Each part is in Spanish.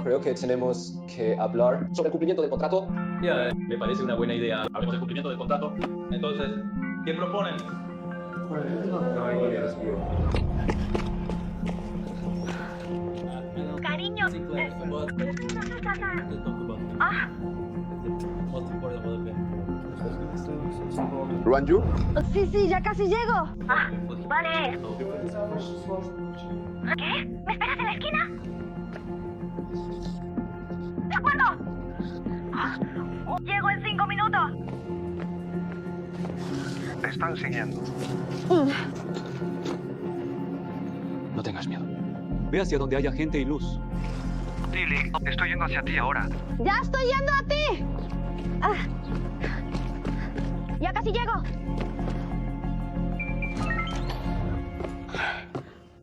Creo que tenemos que hablar sobre el cumplimiento del contrato. Ya, me parece una buena idea. Hablemos del cumplimiento del contrato. Entonces, ¿qué proponen? Cariño. Ah, Ruanju, sí, ya casi llego. Ah, vale. ¿Qué? ¿Me esperas en la esquina? De acuerdo. Ah, llego en 5 minutos. te están siguiendo. No tengas miedo. Ve hacia donde haya gente y luz. Tilly, estoy yendo hacia ti ahora. ¡Ya estoy yendo a ti! Ah, ya casi llego.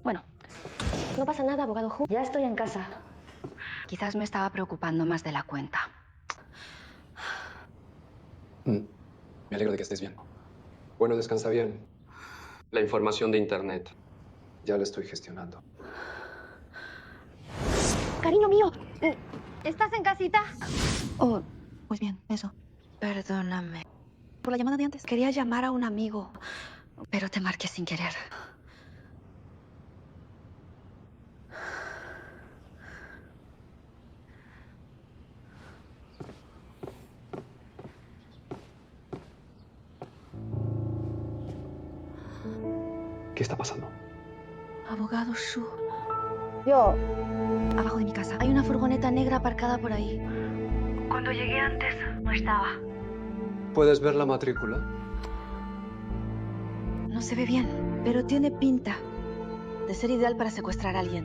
Bueno, no pasa nada, abogado Hu. Ya estoy en casa. Quizás me estaba preocupando más de la cuenta. Me alegro de que estés bien. Bueno, descansa bien. La información de internet. Ya la estoy gestionando. Cariño mío, ¿estás en casita? Oh, pues bien, eso. Perdóname. Por la llamada de antes. Quería llamar a un amigo, pero te marqué sin querer. ¿Qué está pasando? Abogado Shu. Yo. Abajo de mi casa. Hay una furgoneta negra aparcada por ahí. Cuando llegué antes, no estaba. ¿Puedes ver la matrícula? No se ve bien, pero tiene pinta de ser ideal para secuestrar a alguien.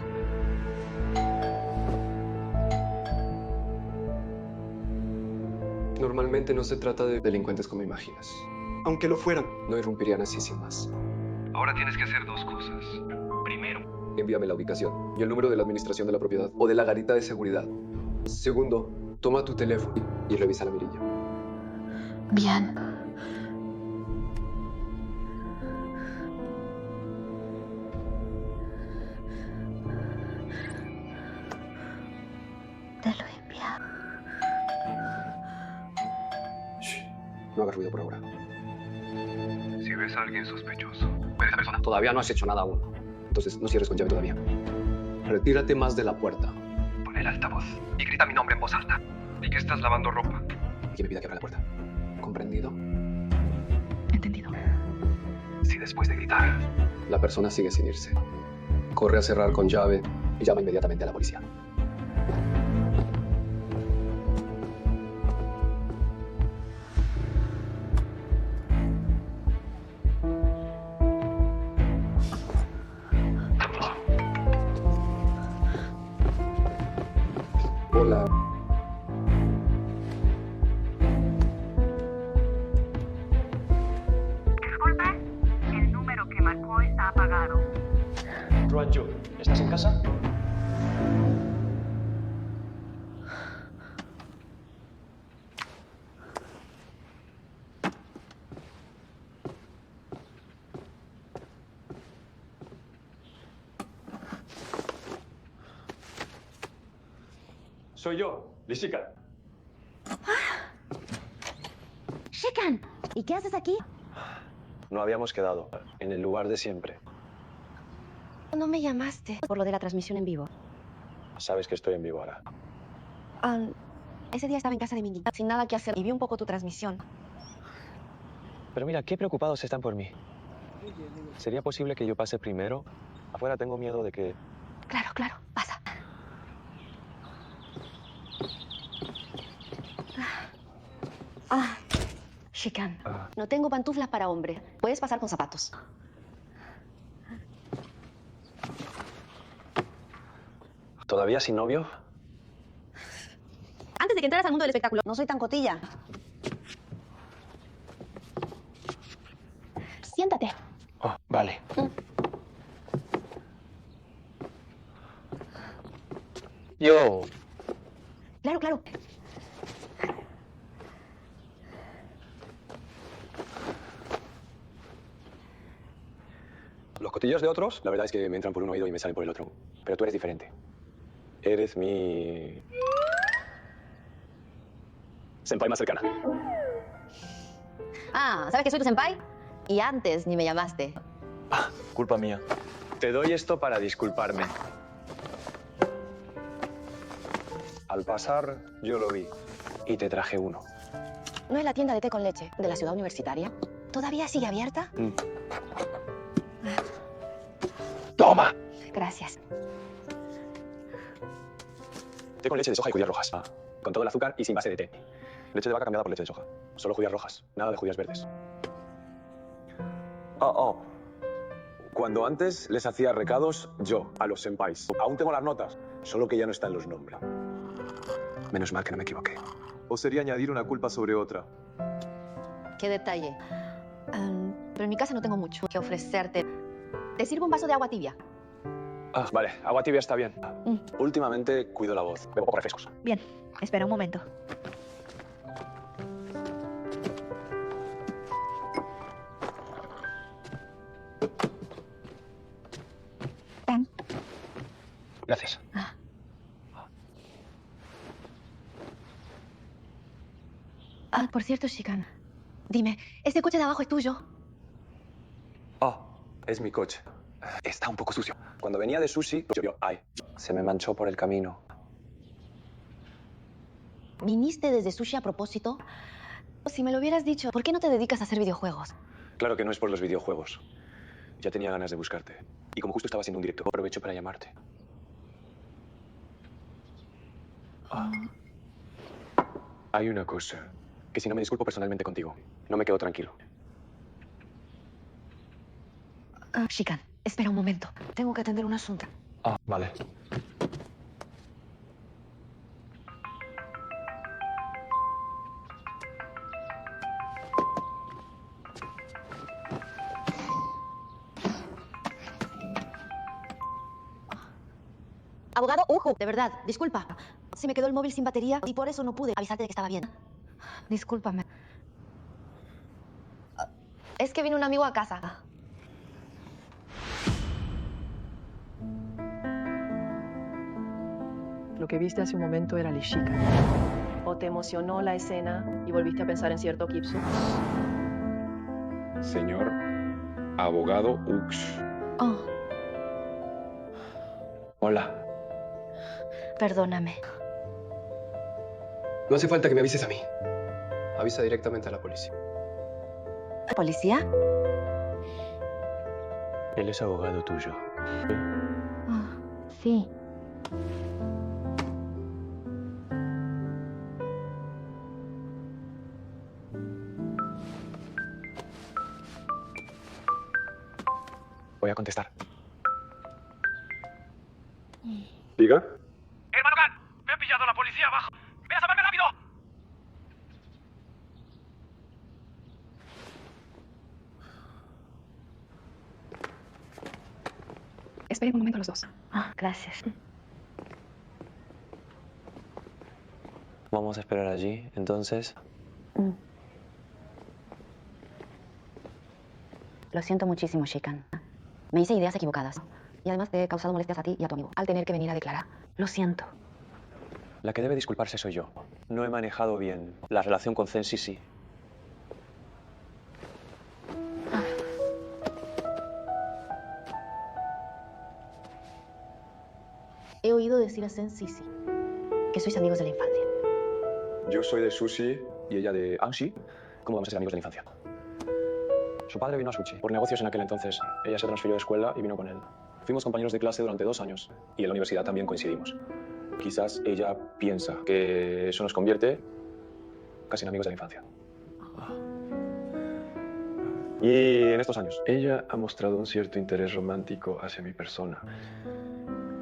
Normalmente no se trata de delincuentes como imaginas. Aunque lo fueran, no irrumpirían así sin más. Ahora tienes que hacer dos cosas. Primero, Envíame la ubicación y el número de la administración de la propiedad o de la garita de seguridad. Segundo, toma tu teléfono y revisa la mirilla. Bien. Te lo he enviado. Shh, no hagas ruido por ahora. si ves a alguien sospechoso, ve a esa persona. Todavía no has hecho nada aún. Entonces no cierres con llave todavía. Retírate más de la puerta. Pon el altavoz y grita mi nombre en voz alta. Di que estás lavando ropa. Y que me pida que abra la puerta. ¿Comprendido? Entendido. Si después de gritar, La persona sigue sin irse. Corre a cerrar con llave y llama inmediatamente a la policía. Hola. Disculpe, el número que marcó está apagado. Ruanju, ¿estás en casa? Soy yo, Lisica. Shikan, ¿y qué haces aquí? No habíamos quedado en el lugar de siempre. No me llamaste por lo de la transmisión en vivo. Sabes que estoy en vivo ahora. Ese día estaba en casa de Mingy, sin nada que hacer, y vi un poco tu transmisión. Pero mira, qué preocupados están por mí. ¿Sería posible que yo pase primero? Afuera tengo miedo de que... Claro, pasa. Shikan, no tengo pantuflas para hombre. Puedes pasar con zapatos. ¿Todavía sin novio? Antes de que entraras al mundo del espectáculo, no soy tan cotilla. Siéntate. Oh, vale. Yo... Claro. Los cotillos de otros, la verdad es que me entran por un oído y me salen por el otro. Pero tú eres diferente. Eres mi... senpai más cercana. Ah, ¿sabes que soy tu senpai? Y antes ni me llamaste. Ah, culpa mía. Te doy esto para disculparme. Al pasar, yo lo vi y te traje uno. ¿No es la tienda de té con leche de la ciudad universitaria? ¿Todavía sigue abierta? ¡Toma! Gracias. Té con leche de soja y judías rojas. Con todo el azúcar y sin base de té. Leche de vaca cambiada por leche de soja. Solo judías rojas, nada de judías verdes. Cuando antes les hacía recados, yo, a los senpais. Aún tengo las notas, solo que ya no están los nombres. Menos mal que no me equivoqué. O sería añadir una culpa sobre otra. Qué detalle. Pero en mi casa no tengo mucho que ofrecerte. ¿Te sirvo un vaso de agua tibia? Ah, vale, agua tibia está bien. Últimamente cuido la voz. Bebo poco refrescos. Bien, espera un momento. Gracias. Por cierto, Shikan. Dime, ¿este coche de abajo es tuyo? Es mi coche. Está un poco sucio. Cuando venía de sushi, llovió. Ay, se me manchó por el camino. ¿Viniste desde sushi a propósito? Si me lo hubieras dicho, ¿por qué no te dedicas a hacer videojuegos? Claro que no es por los videojuegos. Ya tenía ganas de buscarte. Y como justo estaba haciendo un directo, aprovecho para llamarte. Hay una cosa, que si no me disculpo personalmente contigo, no me quedo tranquilo. Shikan, espera un momento. Tengo que atender un asunto. Vale. Abogado, de verdad, disculpa. Se me quedó el móvil sin batería y por eso no pude avisarte de que estaba bien. Discúlpame. Es que vino un amigo a casa. Lo que viste hace un momento era Lishika. ¿O te emocionó la escena y volviste a pensar en cierto Kipsu? Señor abogado Ux. Hola. Perdóname. No hace falta que me avises a mí. Avisa directamente a la policía. ¿Policía? Él es abogado tuyo. Sí. Voy a contestar. ¿Diga? Hermano Gan, me han pillado la policía abajo. ¡Ven a salvarme rápido! Esperen un momento los dos. Gracias. Vamos a esperar allí, entonces. Lo siento muchísimo, Shikan. Me hice ideas equivocadas. Y además te he causado molestias a ti y a tu amigo al tener que venir a declarar. Lo siento. La que debe disculparse soy yo. No he manejado bien la relación con Zen Sisi. He oído decir a Zen Sisi que sois amigos de la infancia. Yo soy de Sushi y ella de Anshi. ¿Cómo vamos a ser amigos de la infancia? Su padre vino a Sushi por negocios en aquel entonces. Ella se transfirió de escuela y vino con él. Fuimos compañeros de clase durante 2 años y en la universidad también coincidimos. Quizás ella piensa que eso nos convierte casi en amigos de la infancia. Y en estos años, ella ha mostrado un cierto interés romántico hacia mi persona.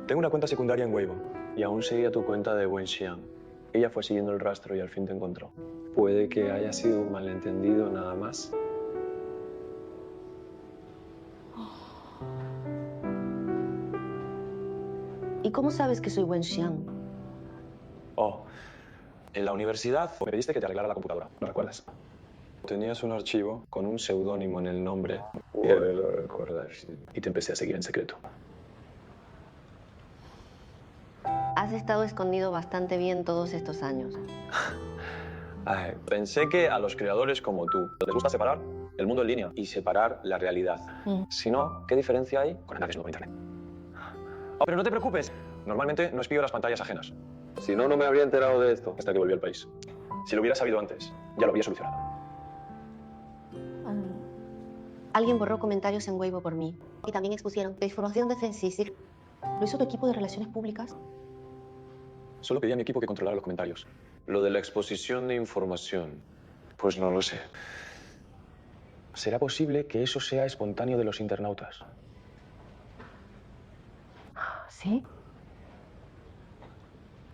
Tengo una cuenta secundaria en Weibo y aún seguía tu cuenta de Wenxian. Ella fue siguiendo el rastro y al fin te encontró. Puede que haya sido un malentendido nada más. ¿Y cómo sabes que soy Wenxian? En la universidad me pediste que te arreglara la computadora, ¿lo recuerdas? Tenías un archivo con un seudónimo en el nombre. Lo recuerdas. Y te empecé a seguir en secreto. ¿Has Has estado escondido bastante bien todos estos años. Ay, pensé que a los creadores como tú les gusta separar el mundo en línea y separar la realidad. Si no, ¿qué diferencia hay con andar desnudo por internet? Oh, pero no te preocupes. Normalmente no espío las pantallas ajenas. Si no, no me habría enterado de esto hasta que volví al país. Si lo hubiera sabido antes, ya lo habría solucionado. Alguien borró comentarios en Weibo por mí. Y también expusieron que información de Censisig. ¿Lo hizo tu equipo de relaciones públicas? Solo pedí a mi equipo que controlara los comentarios. Lo de la exposición de información, pues no lo sé. ¿Será posible que eso sea espontáneo de los internautas? ¿Sí?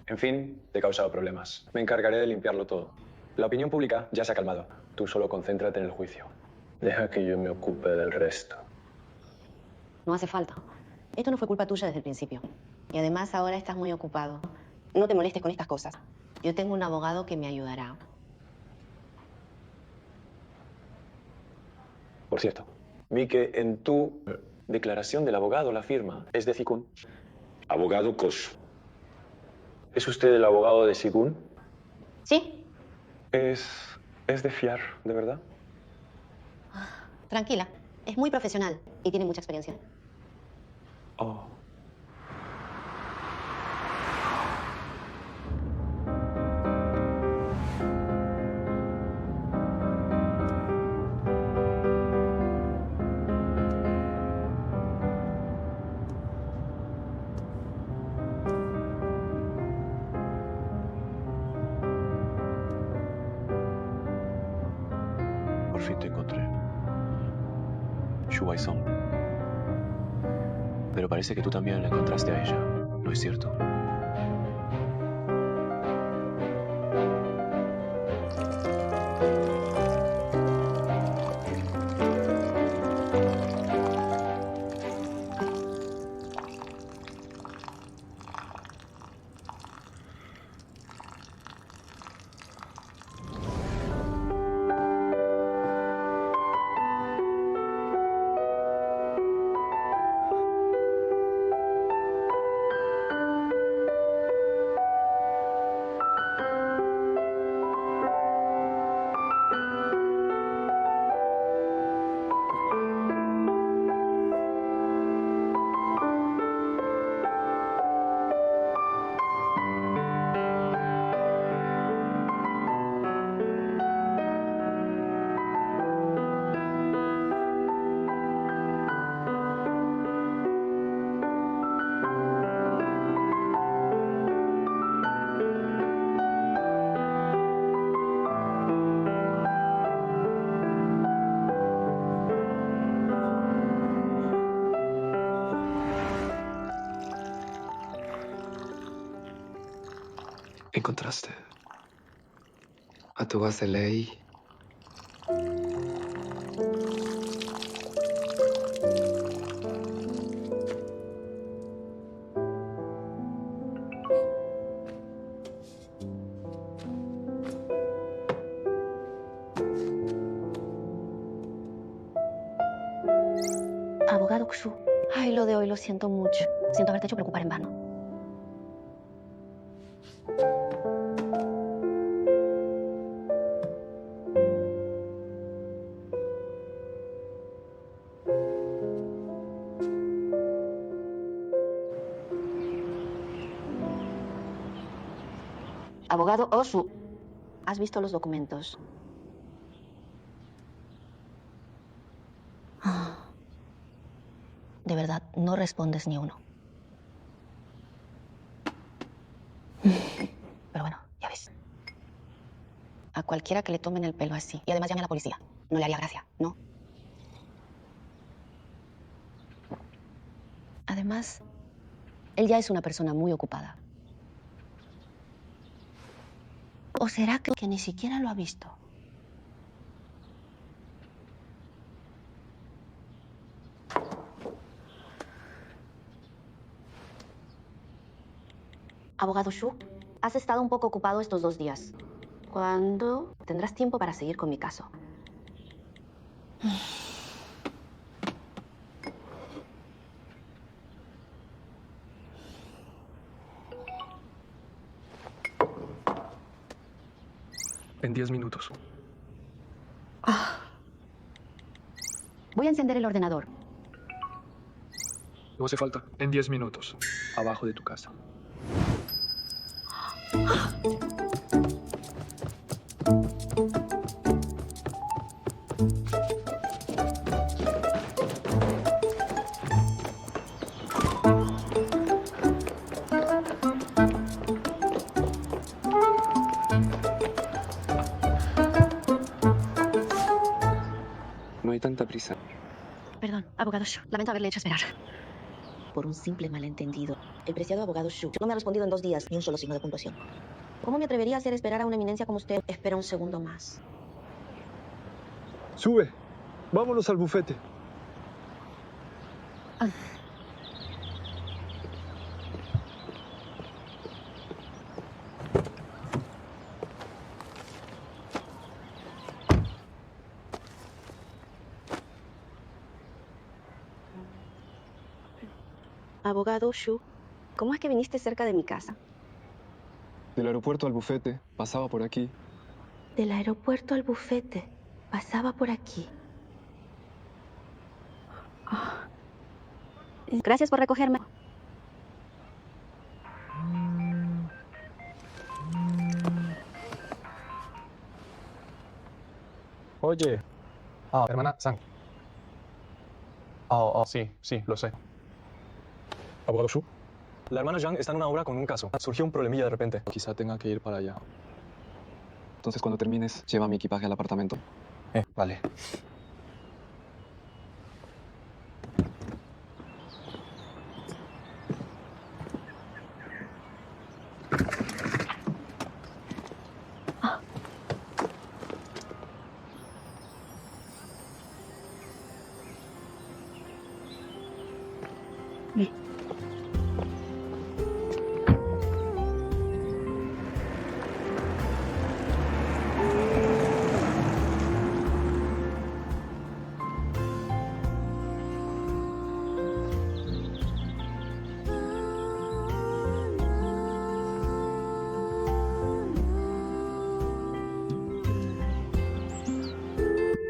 En fin, te he causado problemas. Me encargaré de limpiarlo todo. La opinión pública ya se ha calmado. Tú solo concéntrate en el juicio. Deja que yo me ocupe del resto. No hace falta. Esto no fue culpa tuya desde el principio. Y además ahora estás muy ocupado. No te molestes con estas cosas. Yo tengo un abogado que me ayudará. Por cierto, vi que en tu declaración del abogado la firma es de Sikun. Abogado Kosh. ¿Es usted el abogado de Sikun? ¿Sí? ¿Es de fiar, de verdad? Tranquila. Es muy profesional y tiene mucha experiencia. Oh. Por fin te encontré. Shu Wai-song. Pero parece que tú también la encontraste a ella, ¿no es cierto? Encontraste a tu base ley. Abogado Xu. Ay, lo de hoy lo siento mucho. Siento haberte hecho preocupar en vano. Abogado Osu, ¿has visto los documentos? De verdad, no respondes ni uno. Pero bueno, ya ves. A cualquiera que le tomen el pelo así, y además llame a la policía, no le haría gracia, ¿no? Además, él ya es una persona muy ocupada. ¿O será que ni siquiera lo ha visto? Abogado Xu, has estado un poco ocupado estos 2 días. ¿Cuándo tendrás tiempo para seguir con mi caso? En 10 minutos. Voy a encender el ordenador. No hace falta. En 10 minutos. Abajo de tu casa. No hay tanta prisa. Perdón, abogado Shu. Lamento haberle hecho esperar. Por un simple malentendido. El preciado abogado Shu no me ha respondido en 2 días ni un solo signo de puntuación. ¿Cómo me atrevería a hacer esperar a una eminencia como usted? Espera un segundo más. Sube. Vámonos al bufete. Abogado Shu, ¿cómo es que viniste cerca de mi casa? Del aeropuerto al bufete, pasaba por aquí. Del aeropuerto al bufete. Pasaba por aquí. Gracias por recogerme. Oye. Hermana San. Sí, lo sé. ¿Abogado Shu? La hermana Zhang está en una obra con un caso. Surgió un problemilla de repente. Quizá tenga que ir para allá. Entonces, cuando termines, lleva mi equipaje al apartamento. Vale.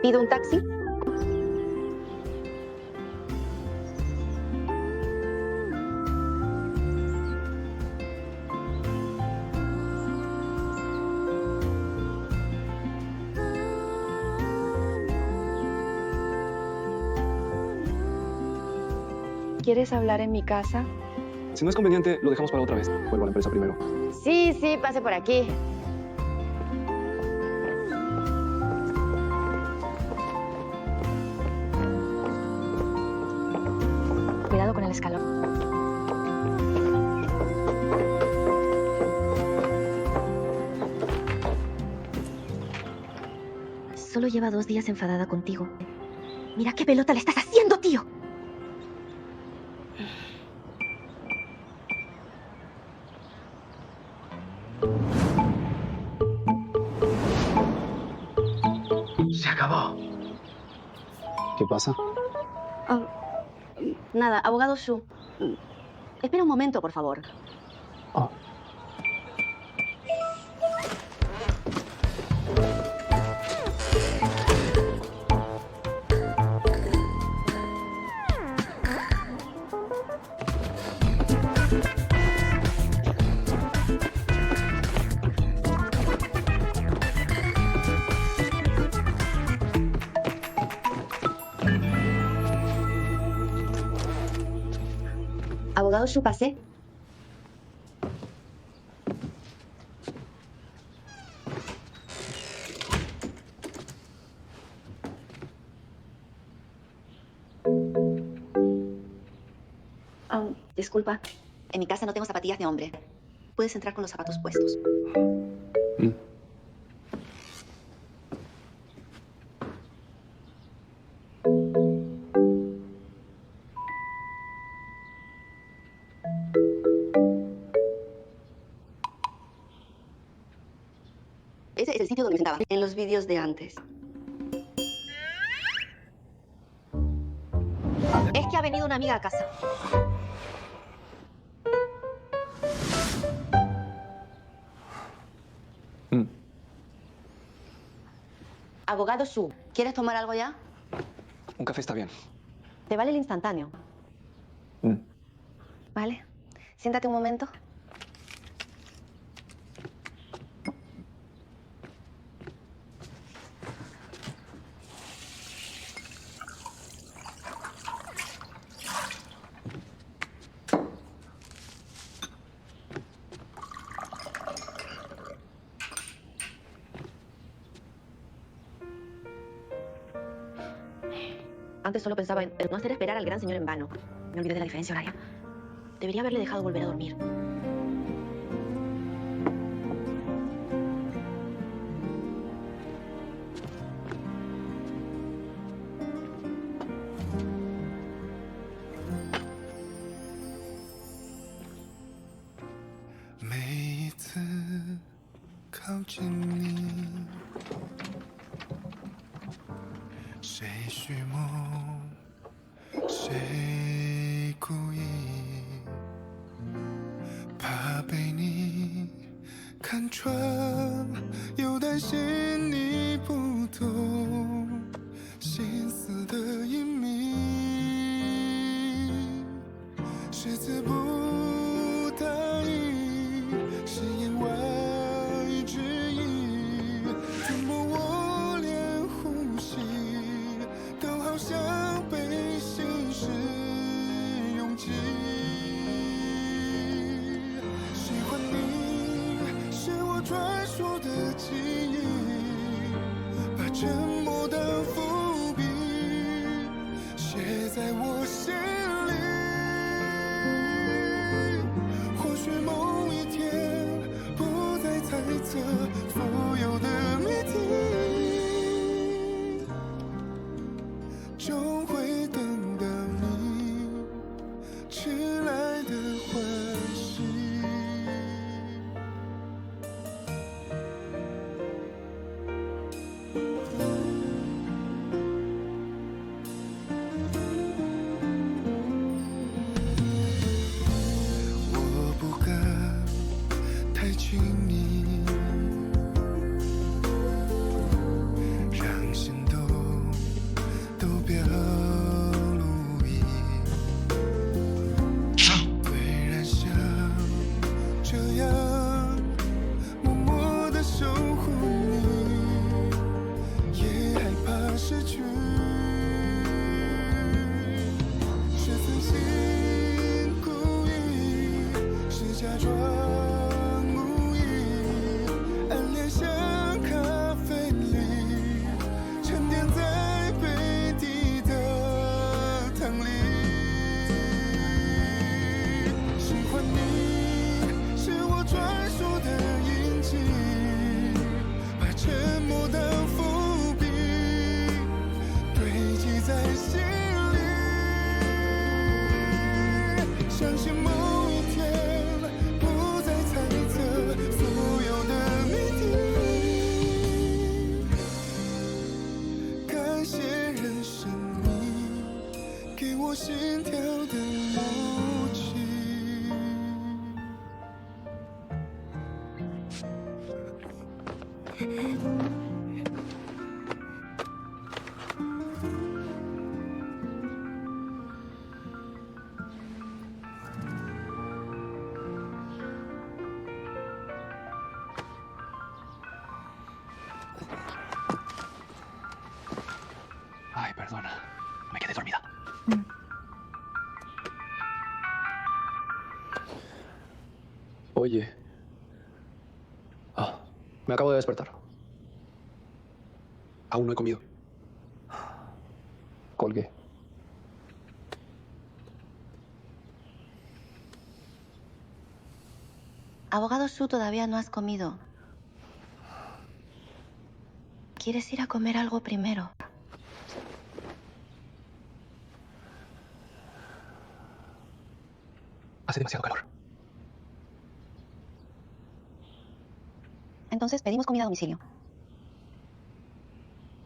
¿Pido un taxi? ¿Quieres hablar en mi casa? Si no es conveniente, lo dejamos para otra vez. Vuelvo a la empresa primero. Sí, pase por aquí. Cuidado con el escalón. Solo lleva 2 días enfadada contigo. Mira qué pelota le estás haciendo, tío. Se acabó. ¿Qué pasa? Nada, abogado Shu. Espera un momento, por favor. Abogado Shu, pase. Disculpa, en mi casa no tengo zapatillas de hombre. Puedes entrar con los zapatos puestos. Ese es el sitio donde me sentaba, en los vídeos de antes. Es que ha venido una amiga a casa. Abogado Su, ¿quieres tomar algo ya? Un café está bien. ¿Te vale el instantáneo? Vale. Siéntate un momento. Antes solo pensaba en no hacer esperar al gran señor en vano. Me olvidé de la diferencia horaria. Debería haberle dejado volver a dormir. Ay, perdona. Me quedé dormida. Oye. Me acabo de despertar. Aún no he comido. Colgué. Abogado Su, todavía no has comido. ¿Quieres ir a comer algo primero? Hace demasiado calor. Entonces pedimos comida a domicilio.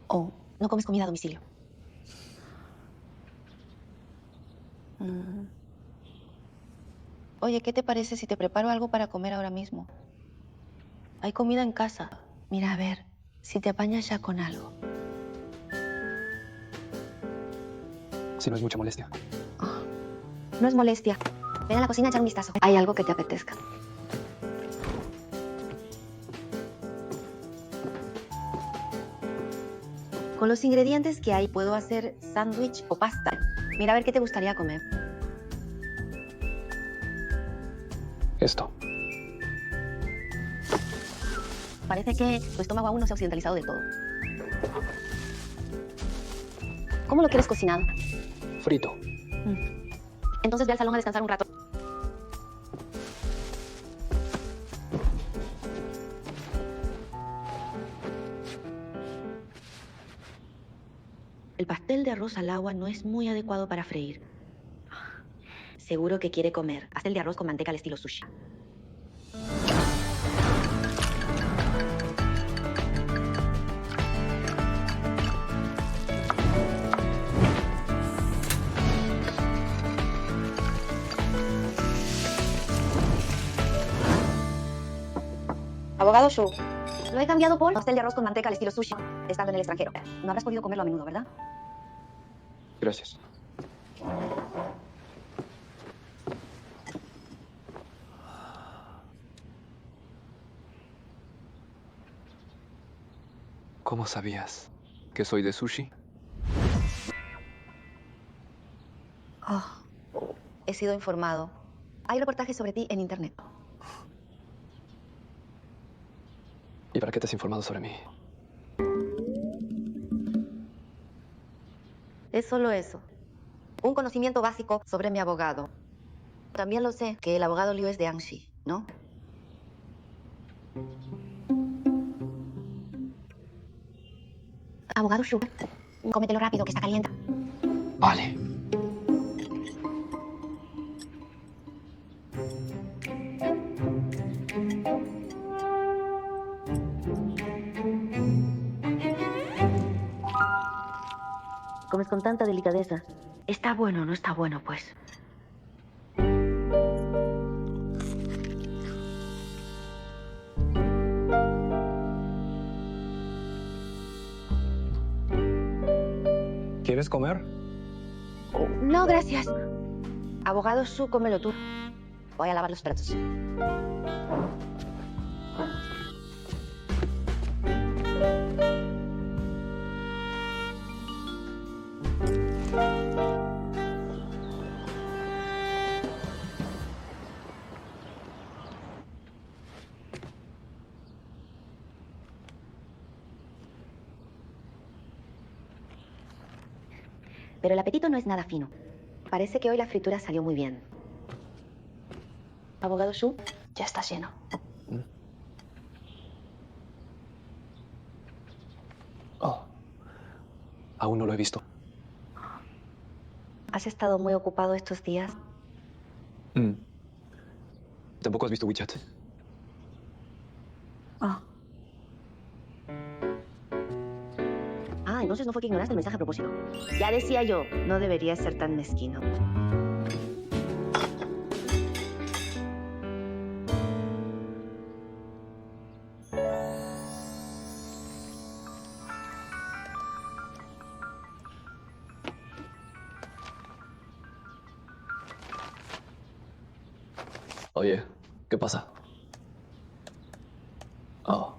¿O no comes comida a domicilio? Oye, ¿qué te parece si te preparo algo para comer ahora mismo? Hay comida en casa. Mira, a ver, si te apañas ya con algo. Si no es mucha molestia. No es molestia. Ven a la cocina a echar un vistazo. Hay algo que te apetezca. Con los ingredientes que hay, puedo hacer sándwich o pasta. Mira a ver qué te gustaría comer. Esto. Parece que tu estómago aún no se ha occidentalizado del todo. ¿Cómo lo quieres cocinado? Frito. Entonces ve al salón a descansar un rato. El pastel de arroz al agua no es muy adecuado para freír. Seguro que quiere comer pastel de arroz con manteca al estilo sushi. Abogado Shu, lo he cambiado por pastel de arroz con manteca al estilo sushi, estando en el extranjero. No habrás podido comerlo a menudo, ¿verdad? Gracias. ¿Cómo sabías que soy de sushi? He sido informado. Hay reportajes sobre ti en internet. ¿Y para qué te has informado sobre mí? Es solo eso. Un conocimiento básico sobre mi abogado. También lo sé que el abogado Liu es de Anxi, ¿no? Abogado Shu, cómetelo rápido, que está caliente. Vale. Comes con tanta delicadeza. Está bueno, no está bueno, pues. ¿Quieres comer? No, gracias. Abogado Shu, cómelo tú. Voy a lavar los platos. Pero el apetito no es nada fino. Parece que hoy la fritura salió muy bien. Abogado Shu, ya está lleno. Oh. Aún no lo he visto. ¿Has estado muy ocupado estos días? ¿Tampoco has visto WeChat? Entonces no fue que ignoraste el mensaje a propósito. Ya decía yo, no deberías ser tan mezquino. Oye, ¿qué pasa? Oh.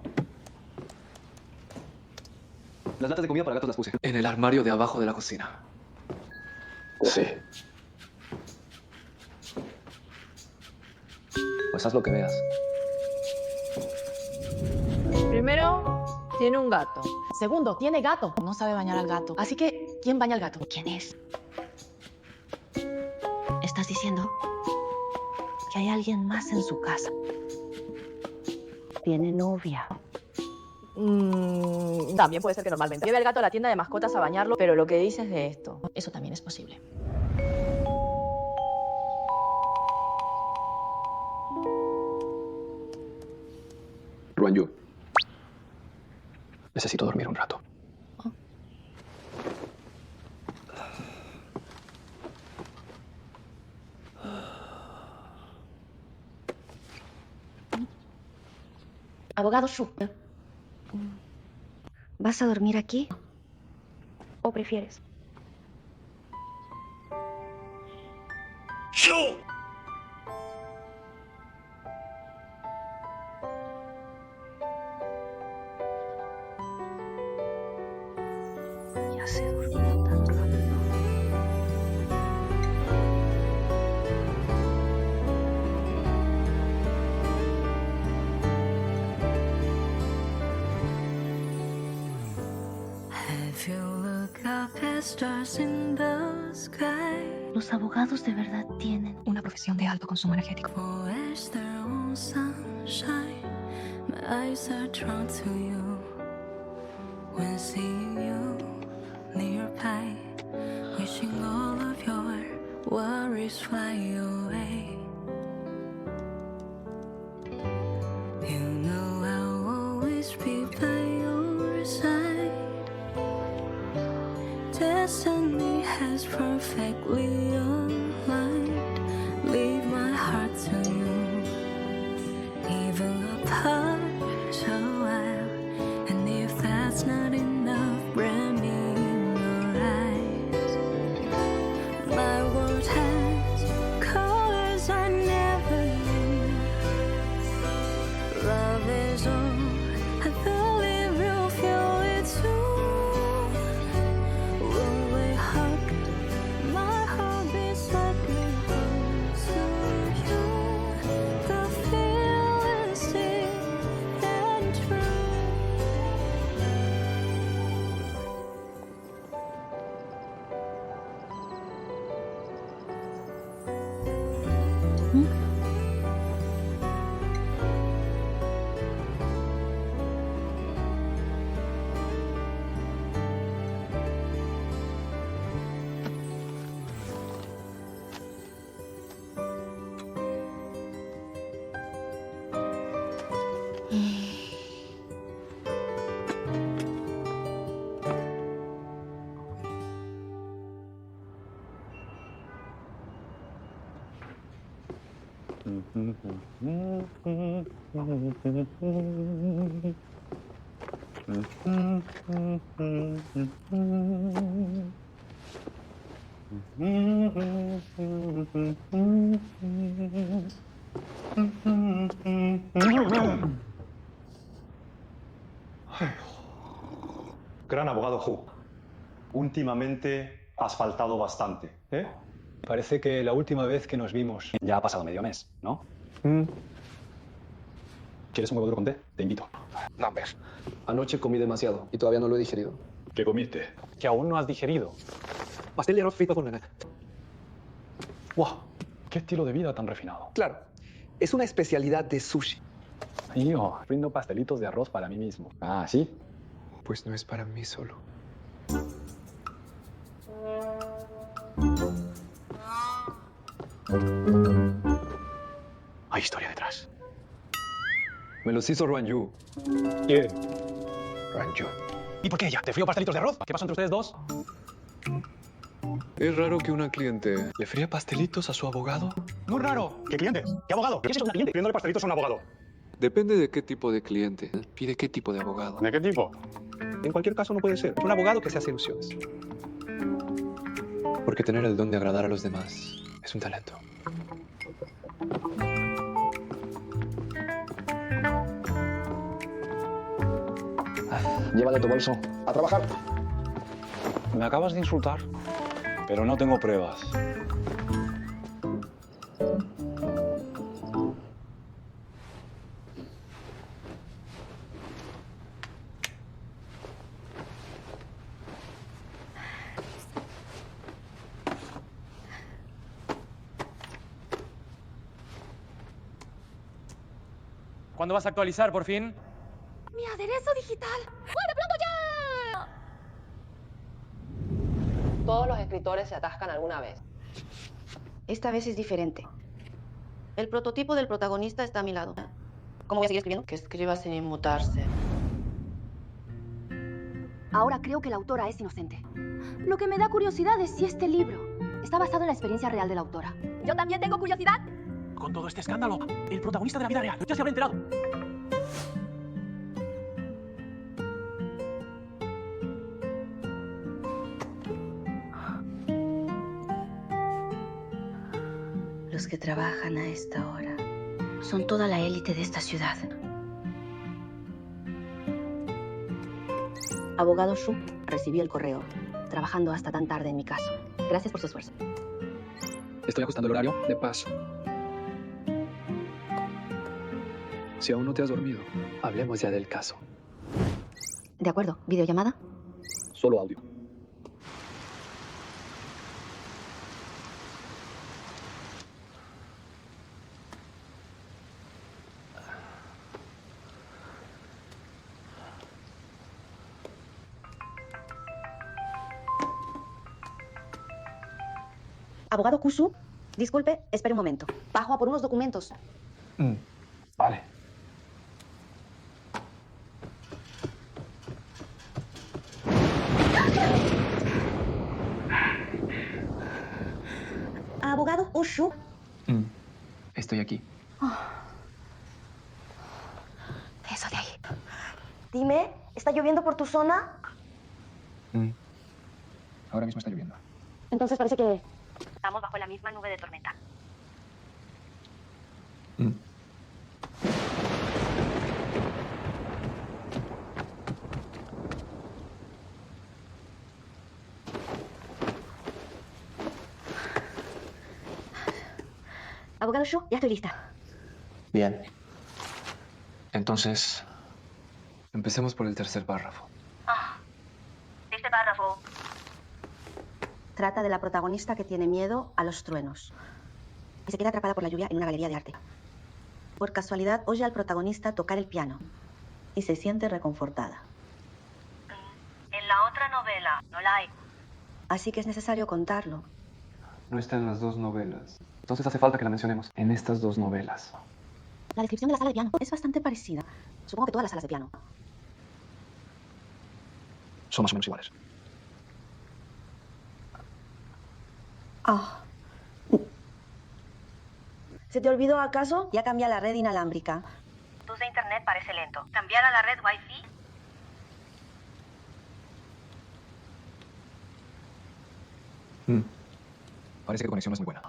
Las latas de comida para gatos las puse en el armario de abajo de la cocina. Sí. Pues haz lo que veas. Primero, tiene un gato. Segundo, tiene gato. No sabe bañar al gato. Así que, ¿quién baña al gato? ¿Quién es? ¿Estás diciendo que hay alguien más en su casa? Tiene novia. También puede ser que normalmente lleve al gato a la tienda de mascotas a bañarlo, pero lo que dices de esto, eso también es posible. Ruanyu. Necesito dormir un rato. Abogado Shu, ¿vas a dormir aquí? ¿O prefieres? Ya se durmió tan rápido. Los abogados de verdad tienen una profesión de alto consumo energético. Destiny has perfectly aligned. Leave my heart to you, even apart a while. And if that's not enough, brand me in your eyes. My world has colors I never knew. Love is all I believe you'll feel it too. Gran abogado Hu. Últimamente has faltado bastante, ¿eh? Parece que la última vez que nos vimos ya ha pasado medio mes, ¿no? ¿Quieres un huevo duro con té? Te invito. No, ves. Anoche comí demasiado y todavía no lo he digerido. ¿Qué comiste? Que aún no has digerido. Pastel de arroz frito con nana. ¡Wow! ¡Qué estilo de vida tan refinado! Claro, es una especialidad de sushi. Yo rindo pastelitos de arroz para mí mismo. Ah, ¿sí? Pues no es para mí solo. Hay historia detrás. Me los hizo Ruan Yu. ¿Quién? Ruan Yu. ¿Y por qué ella? ¿Te frío pastelitos de arroz? ¿Qué pasó entre ustedes dos? Es raro que una cliente le fría pastelitos a su abogado. Muy raro. ¿Qué cliente? ¿Qué abogado? ¿Qué es eso de una cliente? Friéndole pastelitos a un abogado. Depende de qué tipo de cliente y de qué tipo de abogado. ¿De qué tipo? En cualquier caso no puede ser. Un abogado que se hace ilusiones. Porque tener el don de agradar a los demás es un talento. Llévale tu bolso. ¡A trabajar! Me acabas de insultar, pero no tengo pruebas. ¿Cuándo vas a actualizar, por fin? ¡Mi aderezo digital! ¡Vuelve pronto ya! Todos los escritores se atascan alguna vez. Esta vez es diferente. El prototipo del protagonista está a mi lado. ¿Cómo voy a seguir escribiendo? Que escriba sin inmutarse. Ahora creo que la autora es inocente. Lo que me da curiosidad es si este libro está basado en la experiencia real de la autora. Yo también tengo curiosidad. Con todo este escándalo, el protagonista de la vida real ya se habrá enterado. Los que trabajan a esta hora son toda la élite de esta ciudad. Abogado Shu, recibí el correo, trabajando hasta tan tarde en mi caso. Gracias por su esfuerzo. Estoy ajustando el horario de paso. Si aún no te has dormido, hablemos ya del caso. De acuerdo, ¿videollamada? Solo audio. Abogado Kusu, disculpe, espere un momento. Bajo a por unos documentos. Vale. Abogado Ushu. Estoy aquí. Eso de ahí. Dime, ¿está lloviendo por tu zona? Ahora mismo está lloviendo. Entonces parece que estamos bajo la misma nube de tormenta. Abogado Shu, ya estoy lista. Bien. Entonces, empecemos por el tercer párrafo. Este párrafo trata de la protagonista que tiene miedo a los truenos y se queda atrapada por la lluvia en una galería de arte. Por casualidad oye al protagonista tocar el piano y se siente reconfortada. En la otra novela no la hay. Así que es necesario contarlo. No está en las dos novelas. Entonces hace falta que la mencionemos en estas dos novelas. La descripción de la sala de piano es bastante parecida. Supongo que todas las salas de piano. Son más o menos iguales. ¿Se te olvidó acaso? Ya cambia la red inalámbrica. Tu de internet parece lento. ¿Cambiar a la red Wi-Fi? Parece que la conexión no es muy buena.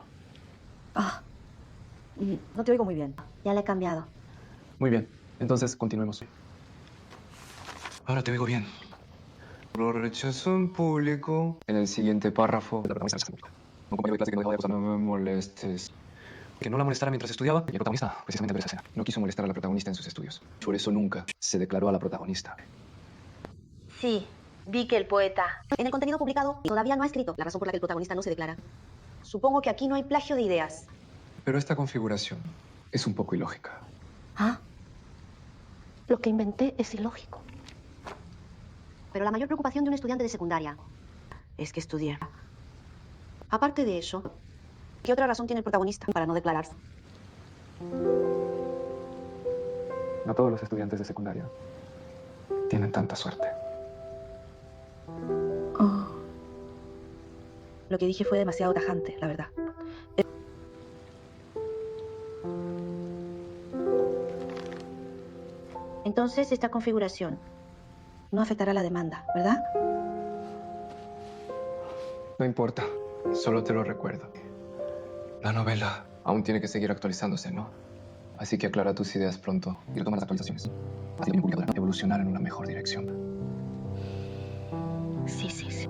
No te oigo muy bien. Ya la he cambiado. Muy bien. Entonces, continuemos. Ahora te oigo bien. Lo rechazo en público. En el siguiente párrafo. La protagonista rechaza en público. Un compañero de clase que no dejaba de acosar. No me molestes. Que no la molestara mientras estudiaba. Y el protagonista, precisamente al ver esa escena, no quiso molestar a la protagonista en sus estudios. Por eso nunca se declaró a la protagonista. Sí, vi que el poeta, en el contenido publicado, todavía no ha escrito la razón por la que el protagonista no se declara. Supongo que aquí no hay plagio de ideas. Pero esta configuración es un poco ilógica. Lo que inventé es ilógico. Pero la mayor preocupación de un estudiante de secundaria es que estudie. Aparte de eso, ¿qué otra razón tiene el protagonista para no declararse? No todos los estudiantes de secundaria tienen tanta suerte. Lo que dije fue demasiado tajante, la verdad. Entonces, esta configuración no afectará la demanda, ¿verdad? No importa, solo te lo recuerdo. La novela aún tiene que seguir actualizándose, ¿no? Así que aclara tus ideas pronto y retoma las actualizaciones. Así que podrá evolucionar en una mejor dirección. Sí, sí, sí.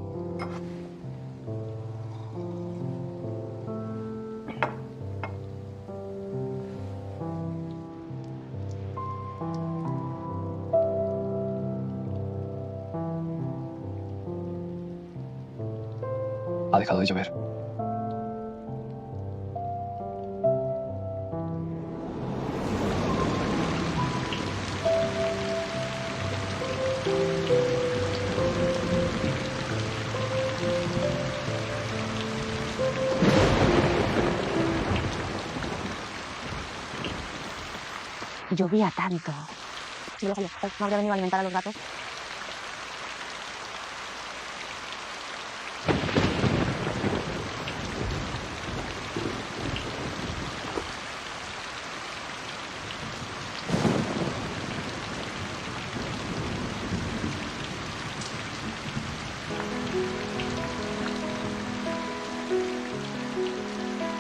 Ha dejado de llover. Llovía tanto. ¿No habría venido a alimentar a los gatos?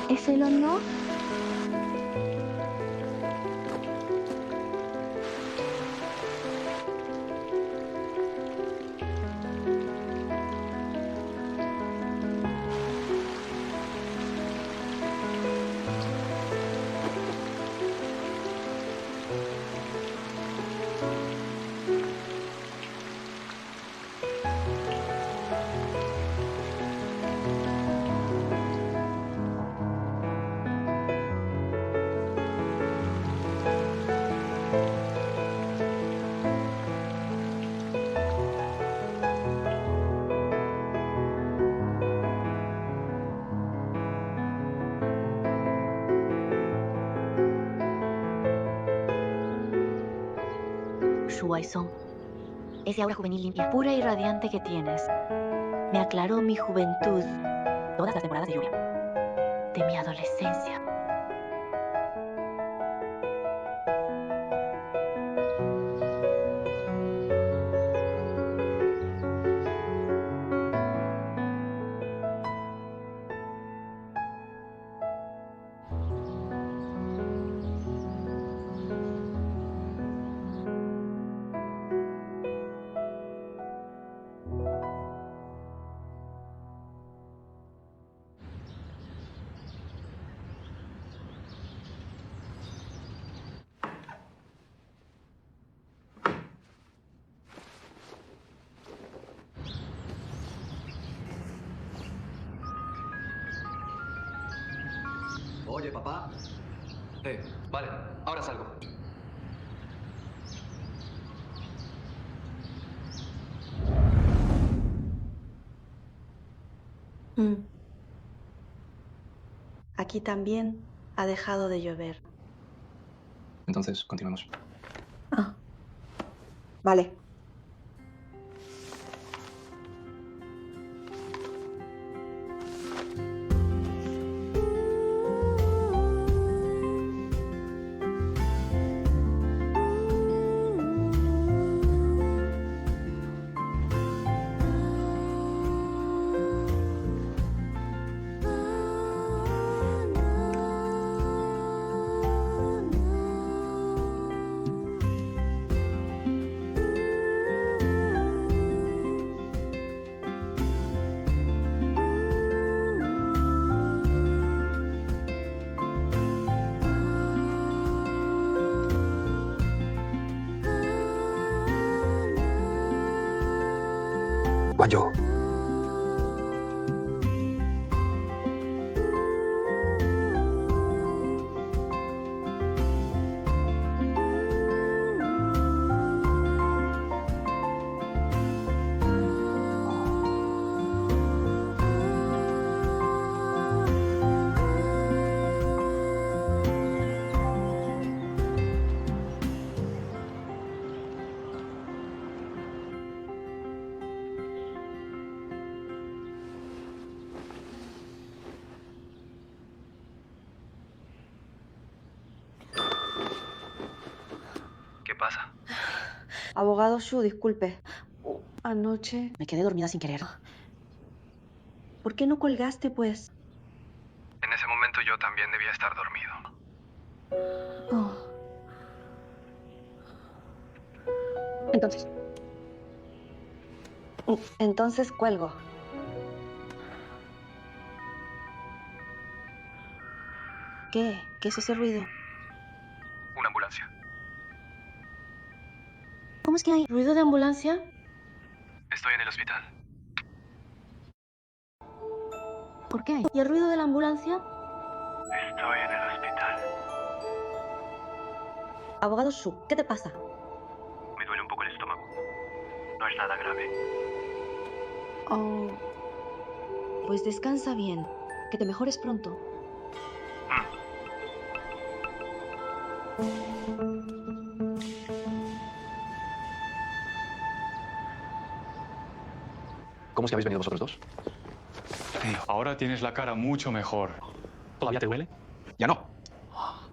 Es díselo, ¿no? Shu Aizong, ese aura juvenil limpia, pura y radiante que tienes, me aclaró mi juventud, todas las temporadas de lluvia, de mi adolescencia. Oye, papá. Vale, ahora salgo. Aquí también ha dejado de llover. Entonces, continuemos. Vale. Guanyo. ¿Qué pasa? Abogado Shu, disculpe. Anoche me quedé dormida sin querer. ¿Por qué no colgaste, pues? En ese momento yo también debía estar dormido. Entonces cuelgo. ¿Qué? ¿Qué es ese ruido? Una ambulancia. ¿Cómo es que hay ruido de ambulancia? Estoy en el hospital. ¿Por qué? ¿Y el ruido de la ambulancia? Estoy en el hospital. Abogado Shu, ¿qué te pasa? Me duele un poco el estómago. No es nada grave. Oh. Pues descansa bien. Que te mejores pronto. ¿Cómo es que habéis venido vosotros dos? Ahora tienes la cara mucho mejor. ¿Todavía te duele? Ya no.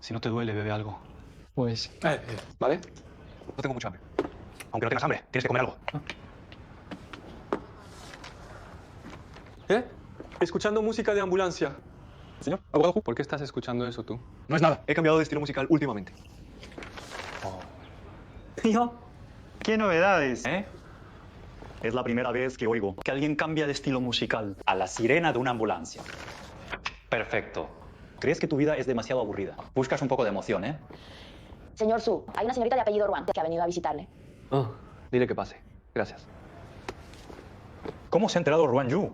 Si no te duele, bebe algo. Pues... ¿Vale? No tengo mucha hambre. Aunque no tengas hambre, tienes que comer algo. Escuchando música de ambulancia. Señor, abogado, ¿Por qué estás escuchando eso tú? no es nada. He cambiado de estilo musical últimamente. Tío, qué novedades, ¿eh? Es la primera vez que oigo que alguien cambia de estilo musical a la sirena de una ambulancia. Perfecto. ¿Crees que tu vida es demasiado aburrida? Buscas un poco de emoción, ¿eh? Señor Su, hay una señorita de apellido Ruan que ha venido a visitarle. Oh, dile que pase. Gracias. ¿Cómo se ha enterado Ruan Yu?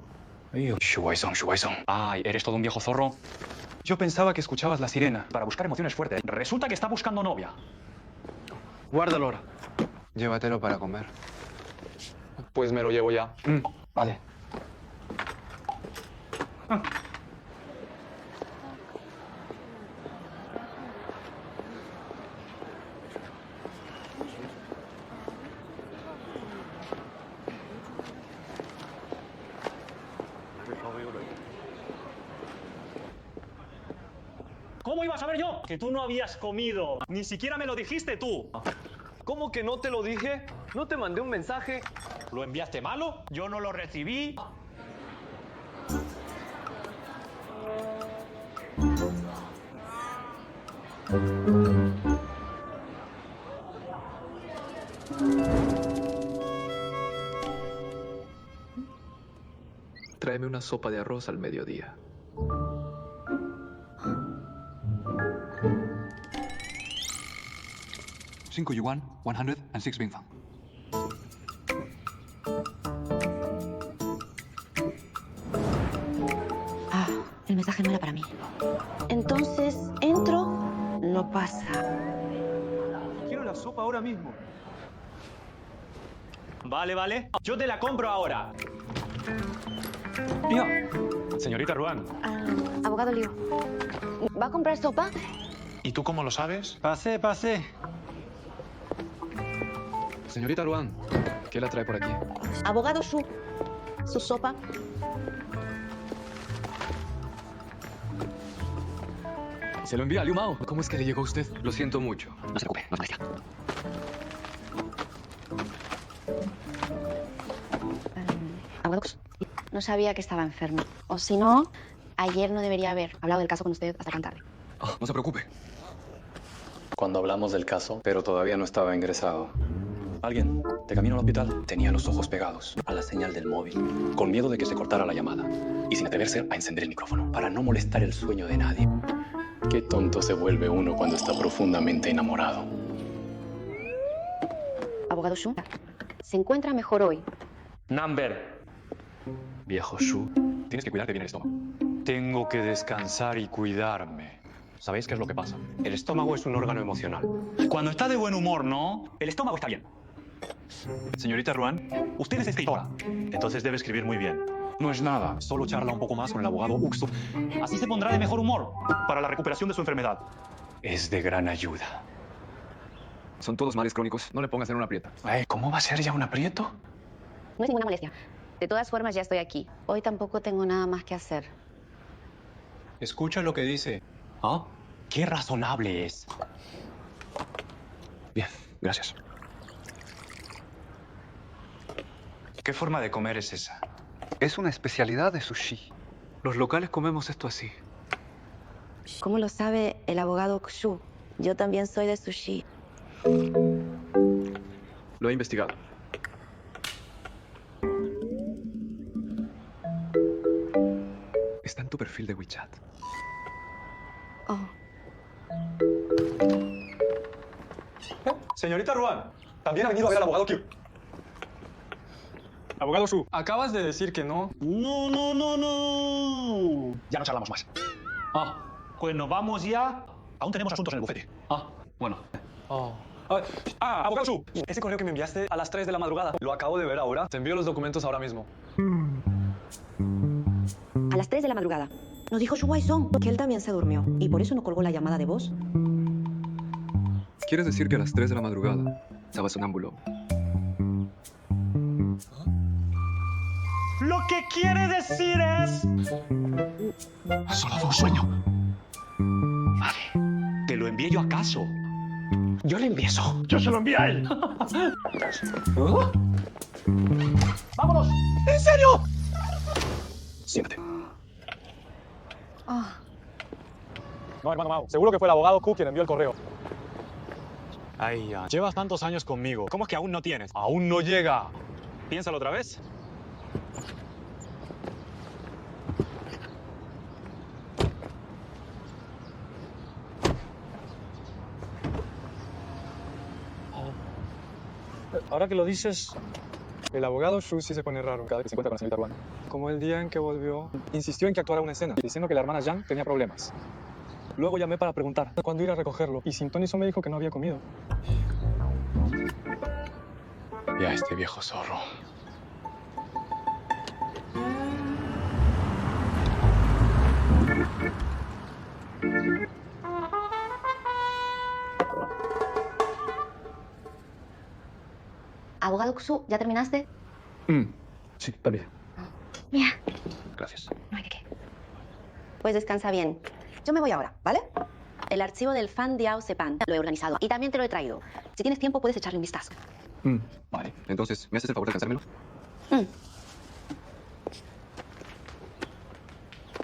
Shuaizong. Ay, ¿eres todo un viejo zorro? Yo pensaba que escuchabas la sirena. Para buscar emociones fuertes. Resulta que está buscando novia. Guárdalo ahora. Llévatelo para comer. Pues me lo llevo ya. Vale. ¿Cómo iba a saber yo que tú no habías comido? Ni siquiera me lo dijiste tú. ¿Cómo que no te lo dije? ¿No te mandé un mensaje? ¿Lo enviaste malo? Yo no lo recibí. Tráeme una sopa de arroz al mediodía. $5 106 bingfang. Ah, el mensaje no era para mí. Entonces, entro, no pasa. Quiero la sopa ahora mismo. Vale. Yo te la compro ahora. Señorita Ruan, Abogado Liu, ¿va a comprar sopa? ¿y tú cómo lo sabes? Pase. Señorita Ruan, ¿qué la trae por aquí? Abogado Su, su sopa. Se lo envía a Liu Mao. ¿Cómo es que le llegó a usted? Lo siento mucho. No se preocupe, no es molestia. Abogado, no sabía que estaba enfermo. O si no, ayer no debería haber hablado del caso con usted hasta tan tarde. No se preocupe. Cuando hablamos del caso, pero todavía no estaba ingresado. Alguien, de camino al hospital, Tenía los ojos pegados a la señal del móvil, con miedo de que se cortara la llamada, y sin atreverse a encender el micrófono, para no molestar el sueño de nadie. Qué tonto se vuelve uno cuando está profundamente enamorado. Abogado Shu, se encuentra mejor hoy. Number. Viejo Shu, tienes que cuidarte bien el estómago. Tengo que descansar y cuidarme. ¿sabéis qué es lo que pasa? El estómago es un órgano emocional. Cuando está de buen humor, ¿no? El estómago está bien. Señorita Ruan, usted es escritora, entonces debe escribir muy bien. No es nada. Solo charla un poco más con el abogado Uxu. Así se pondrá de mejor humor para la recuperación de su enfermedad. Es de gran ayuda. Son todos males crónicos. No le pongas en una aprieta. ¿Cómo va a ser ya un aprieto? No es ninguna molestia. De todas formas, ya estoy aquí. Hoy tampoco tengo nada más que hacer. Escucha lo que dice. ¿Ah? ¡Qué razonable es! Bien, gracias. ¿Qué forma de comer es esa? Es una especialidad de sushi. Los locales comemos esto así. ¿Cómo lo sabe el abogado Xu? Yo también soy de sushi. Lo he investigado. Está en tu perfil de WeChat. Oh. Señorita Ruan, también ha venido a ver al abogado Q. Abogado Su, acabas de decir que no. ¡No! Ya no charlamos más. Ah, pues nos vamos ya. Aún tenemos asuntos en el bufete. Ah, bueno. Abogado Su, ese correo que me enviaste a las 3 de la madrugada, lo acabo de ver ahora. Te envío los documentos ahora mismo. A las 3 de la madrugada. Nos dijo Shu Wai-song que él también se durmió y por eso no colgó la llamada de voz. ¿Quieres decir que a las 3 de la madrugada estaba sonámbulo? Lo que quiere decir es... Solo fue un sueño. ¿Te lo envié yo acaso? Yo le envié eso. Yo se lo envié a él. ¡Vámonos! ¿En serio? Siéntate. No, hermano Mao. Seguro que fue el abogado Q quien envió el correo. Ay, ya. Llevas tantos años conmigo. ¿Cómo es que aún no tienes? Aún no llega. Piénsalo otra vez. Ahora que lo dices, el abogado Shu sí se pone raro cada vez que se encuentra con la señorita Ruan. Como el día en que volvió, insistió en que actuara una escena, diciendo que la hermana Yang tenía problemas. Luego llamé para preguntar cuándo ir a recogerlo y sin ton ni son me dijo que no había comido. Ya este viejo zorro. Abogado Xu, ¿ya terminaste? Sí, también. Mira. Gracias. No hay de qué. Pues descansa bien. Yo me voy ahora, ¿vale? El archivo del fan Diao Sepan lo he organizado y también te lo he traído. Si tienes tiempo puedes echarle un vistazo. Vale, entonces, ¿me haces el favor de alcanzármelo?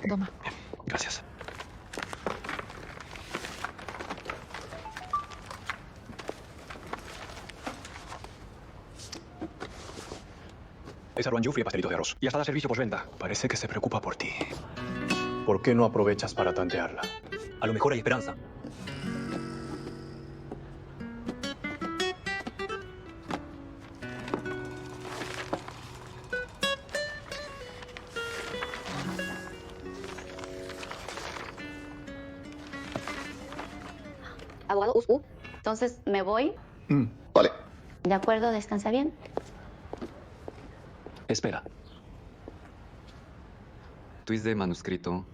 Toma. Gracias. Esa Ruan Yu fría pastelito de arroz. Y hasta da servicio postventa. Parece que se preocupa por ti. ¿Por qué no aprovechas para tantearla? A lo mejor hay esperanza. Abogado Xu, entonces me voy. Vale. ¿De acuerdo? Descansa bien. Espera. Twist de manuscrito.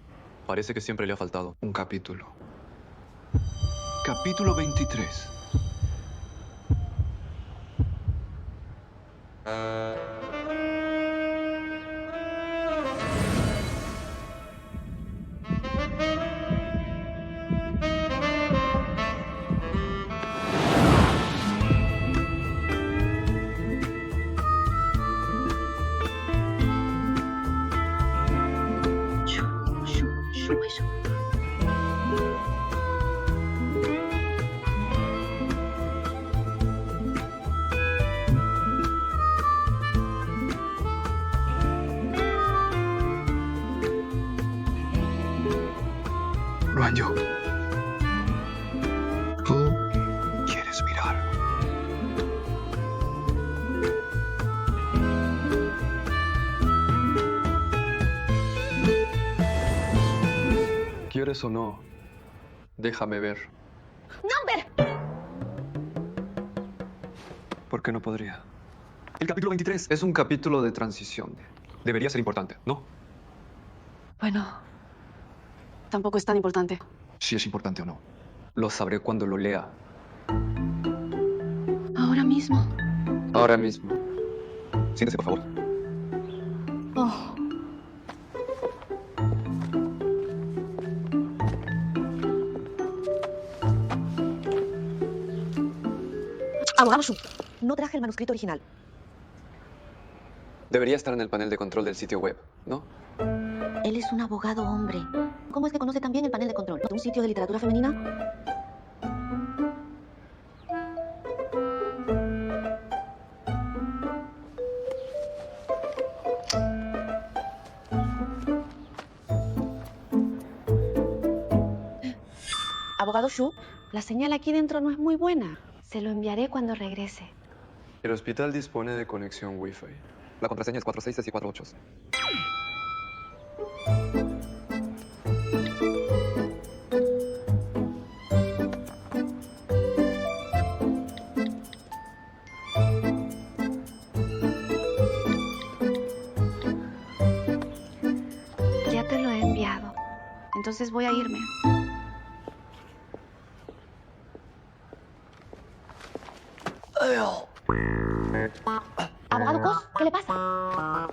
Parece que siempre le ha faltado un capítulo. Capítulo 23. Ruan Yu. ¿Tú quieres mirar? ¿Quieres o no? Déjame ver. ¡Number! ¿Por qué no podría? El capítulo 23 es un capítulo de transición. Debería ser importante, ¿no? Bueno, tampoco es tan importante. Si es importante o no. Lo sabré cuando lo lea. Ahora mismo. Ahora mismo. Siéntese, por favor. Oh. Abogado Shu, no traje el manuscrito original. Debería estar en el panel de control del sitio web, ¿no? Él es un abogado hombre. ¿Cómo es que conoce tan bien el panel de control? ¿Un sitio de literatura femenina? Abogado Shu, la señal aquí dentro no es muy buena. Se lo enviaré cuando regrese. El hospital dispone de conexión Wi-Fi. La contraseña es 4 6 y 4 8. Ya te lo he enviado. Entonces voy a irme. Abogado Kos, ¿qué le pasa?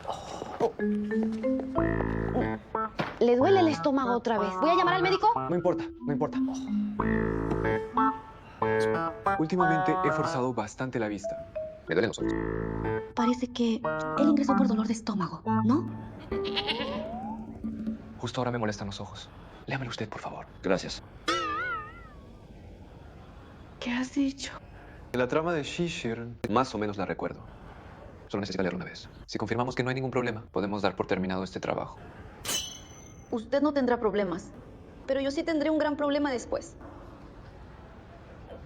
¿Le duele el estómago otra vez? ¿Voy a llamar al médico? No importa, no importa. Últimamente he forzado bastante la vista. Me duelen los ojos. Parece que él ingresó por dolor de estómago, ¿no? Justo ahora me molestan los ojos. Léamelo usted, por favor. Gracias. ¿Qué has dicho? La trama de Shishir, más o menos la recuerdo. Solo necesito leerla una vez. Si confirmamos que no hay ningún problema, podemos dar por terminado este trabajo. Usted no tendrá problemas, pero yo sí tendré un gran problema después.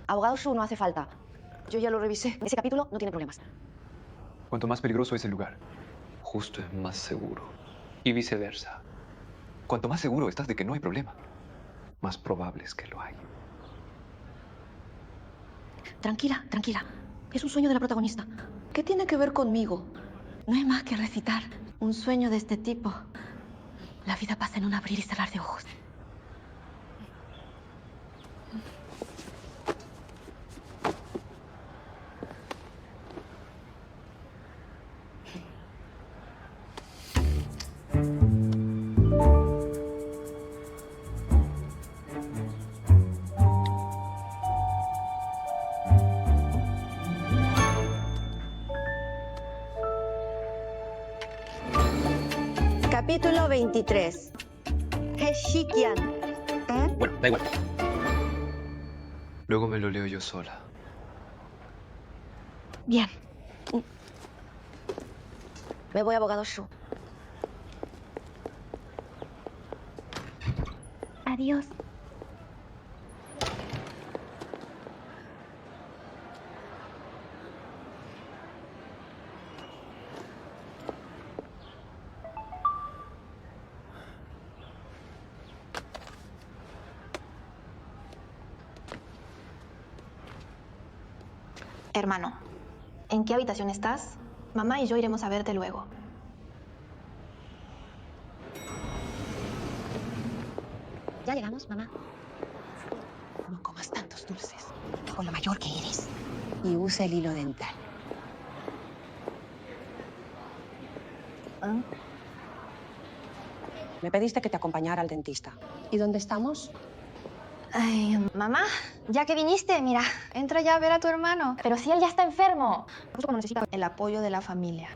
Abogado Shu, no hace falta. Yo ya lo revisé. Ese capítulo no tiene problemas. Cuanto más peligroso es el lugar, justo es más seguro. Y viceversa. Cuanto más seguro estás de que no hay problema, más probable es que lo hay. Tranquila, tranquila. Es un sueño de la protagonista. ¿Qué tiene que ver conmigo? No hay más que recitar. Un sueño de este tipo. La vida pasa en un abrir y cerrar de ojos. Capítulo 23. Heshikian. Bueno, da igual. Luego me lo leo yo sola. Bien. Me voy, abogado Shu. Adiós. Hermano, ¿en qué habitación estás? Mamá y yo iremos a verte luego. Ya llegamos, mamá. No comas tantos dulces, con lo mayor que eres. Y usa el hilo dental. Me pediste que te acompañara al dentista. ¿Y dónde estamos? Ay, mamá, ya que viniste, mira, entra ya a ver a tu hermano. Pero si él ya está enfermo. Justo cuando necesita el apoyo de la familia.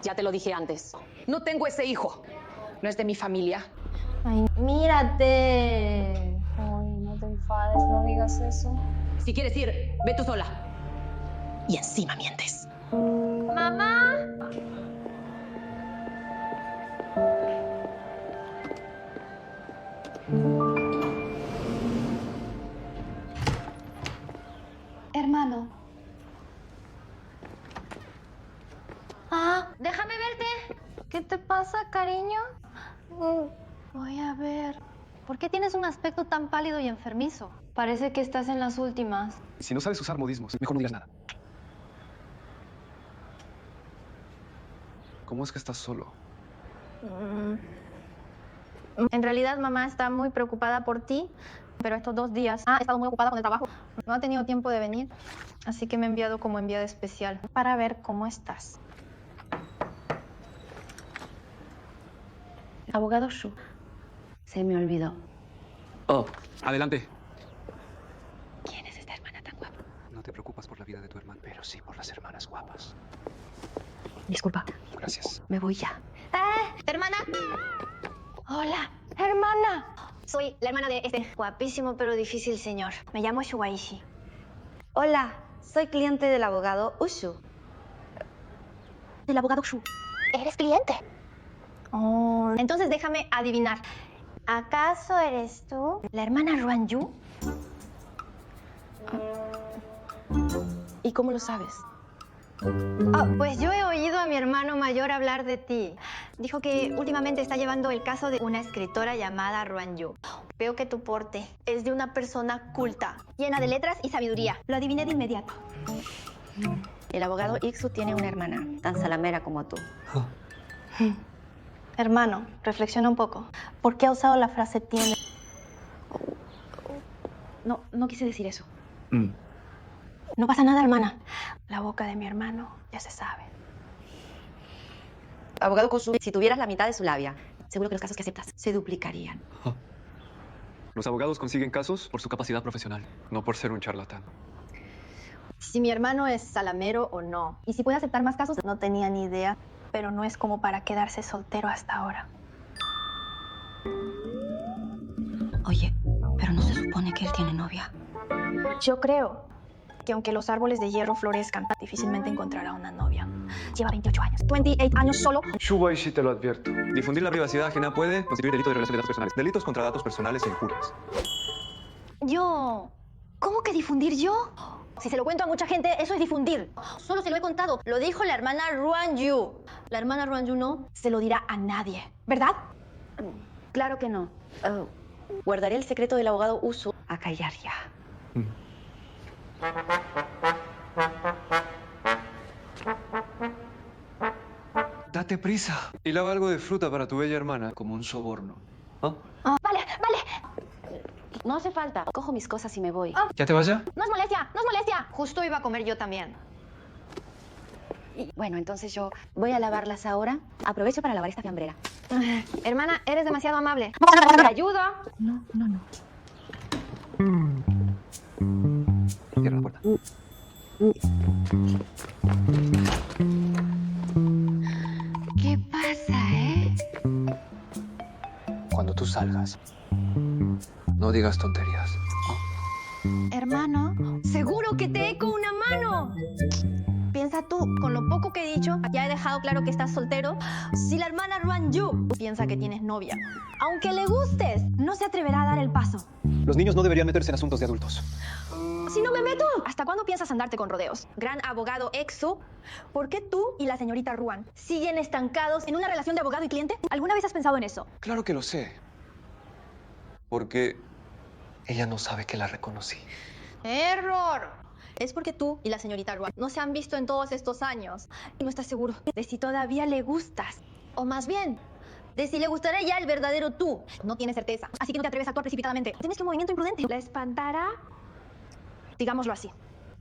Ya te lo dije antes. No tengo ese hijo. No es de mi familia. Ay, mírate. Ay, no te enfades, no digas eso. Si quieres ir, ve tú sola. Y encima mientes. ¡Mamá! Hermano. Ah, déjame verte. ¿Qué te pasa, cariño? Voy a ver. ¿Por qué tienes un aspecto tan pálido y enfermizo? Parece que estás en las últimas. Si no sabes usar modismos, mejor no digas nada. ¿Cómo es que estás solo? En realidad, mamá está muy preocupada por ti, pero estos 2 días ha estado muy ocupada con el trabajo. No ha tenido tiempo de venir, así que me ha enviado como enviada especial para ver cómo estás. Abogado Shu. Se me olvidó. Oh, adelante. ¿Quién es esta hermana tan guapa? No te preocupas por la vida de tu hermano, pero sí por las hermanas guapas. Disculpa. Gracias. Me voy ya. ¡Hermana! Hola, hermana. Soy la hermana de este guapísimo pero difícil señor. Me llamo Shuaishi. Hola, soy cliente del abogado Ushu. Del abogado Shu. ¿Eres cliente? Oh, entonces déjame adivinar. ¿Acaso eres tú la hermana Ruanyu? ¿Y cómo lo sabes? Pues yo he oído a mi hermano mayor hablar de ti. Dijo que últimamente está llevando el caso de una escritora llamada Ruanyu. Veo que tu porte es de una persona culta, llena de letras y sabiduría. Lo adiviné de inmediato. El abogado Iksu tiene una hermana, tan salamera como tú. Hermano, reflexiona un poco. ¿Por qué ha usado la frase tiene? No quise decir eso. No pasa nada, hermana. La boca de mi hermano ya se sabe. Abogado Kosu, si tuvieras la mitad de su labia, seguro que los casos que aceptas se duplicarían. Los abogados consiguen casos por su capacidad profesional, no por ser un charlatán. Si mi hermano es salamero o no. Y si puede aceptar más casos, no tenía ni idea. Pero no es como para quedarse soltero hasta ahora. Oye, pero no se supone que él tiene novia. Yo creo que aunque los árboles de hierro florezcan, difícilmente encontrará una novia. Lleva 28 años, 28 años solo. Shubai sí te lo advierto. Difundir la privacidad ajena puede constituir delito de relación de datos personales. Delitos contra datos personales e injurias. Yo... ¿Cómo que difundir yo? Si se lo cuento a mucha gente, eso es difundir. Solo se lo he contado. Lo dijo la hermana Ruan Yu. La hermana Ruan Yu no se lo dirá a nadie, ¿verdad? Claro que no. Guardaré el secreto del abogado Uso a callar ya. Date prisa y lava algo de fruta para tu bella hermana, como un soborno. ¿Ah? Vale. No hace falta. Cojo mis cosas y me voy. ¿Ya te vas ya? No es molestia. Justo iba a comer yo también. Bueno, entonces yo voy a lavarlas ahora. Aprovecho para lavar esta fiambrera. Hermana, eres demasiado amable. ¿Te ayudo? No. Cierra la puerta. ¿Qué pasa, Cuando tú salgas, no digas tonterías. Hermano, seguro que te eco una mano. Piensa tú, con lo poco que he dicho, ya he dejado claro que estás soltero. Si la hermana Ruan Yu piensa que tienes novia, aunque le gustes, no se atreverá a dar el paso. Los niños no deberían meterse en asuntos de adultos. Si no me meto, ¿hasta cuándo piensas andarte con rodeos? Gran abogado Exo, ¿por qué tú y la señorita Ruan siguen estancados en una relación de abogado y cliente? ¿Alguna vez has pensado en eso? Claro que lo sé. Porque ella no sabe que la reconocí. ¡Error! Es porque tú y la señorita Ruan no se han visto en todos estos años y no estás seguro de si todavía le gustas. O más bien, de si le gustará ya el verdadero tú. No tienes certeza, así que no te atreves a actuar precipitadamente. Tienes que un movimiento imprudente. ¿La espantará? Digámoslo así.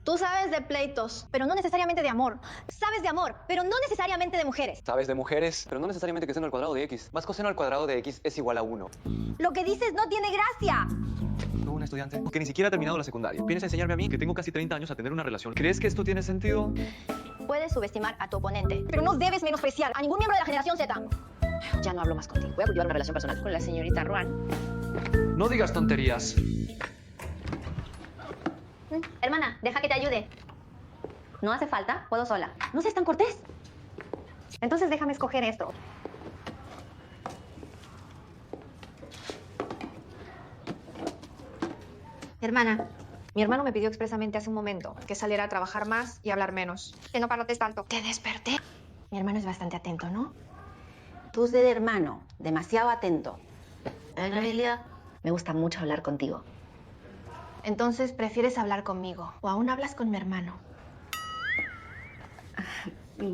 Tú sabes de pleitos, pero no necesariamente de amor. Sabes de amor, pero no necesariamente de mujeres. Sabes de mujeres, pero no necesariamente que seno al cuadrado de x. Más coseno al cuadrado de x es igual a 1. Lo que dices no tiene gracia. Tú, un estudiante que ni siquiera ha terminado la secundaria, vienes a enseñarme a mí, que tengo casi 30 años, a tener una relación. ¿Crees que esto tiene sentido? Puedes subestimar a tu oponente, pero no debes menospreciar a ningún miembro de la generación Z. Ya no hablo más contigo. Voy a cultivar una relación personal con la señorita Ruan. No digas tonterías. Hermana, deja que te ayude. No hace falta, puedo sola. No seas tan cortés. Entonces déjame escoger esto. Hermana, mi hermano me pidió expresamente hace un momento que saliera a trabajar más y hablar menos. Que no parlotes tanto. Te desperté. Mi hermano es bastante atento, ¿no? Tú de hermano, demasiado atento. En realidad, me gusta mucho hablar contigo. Entonces, ¿prefieres hablar conmigo o aún hablas con mi hermano?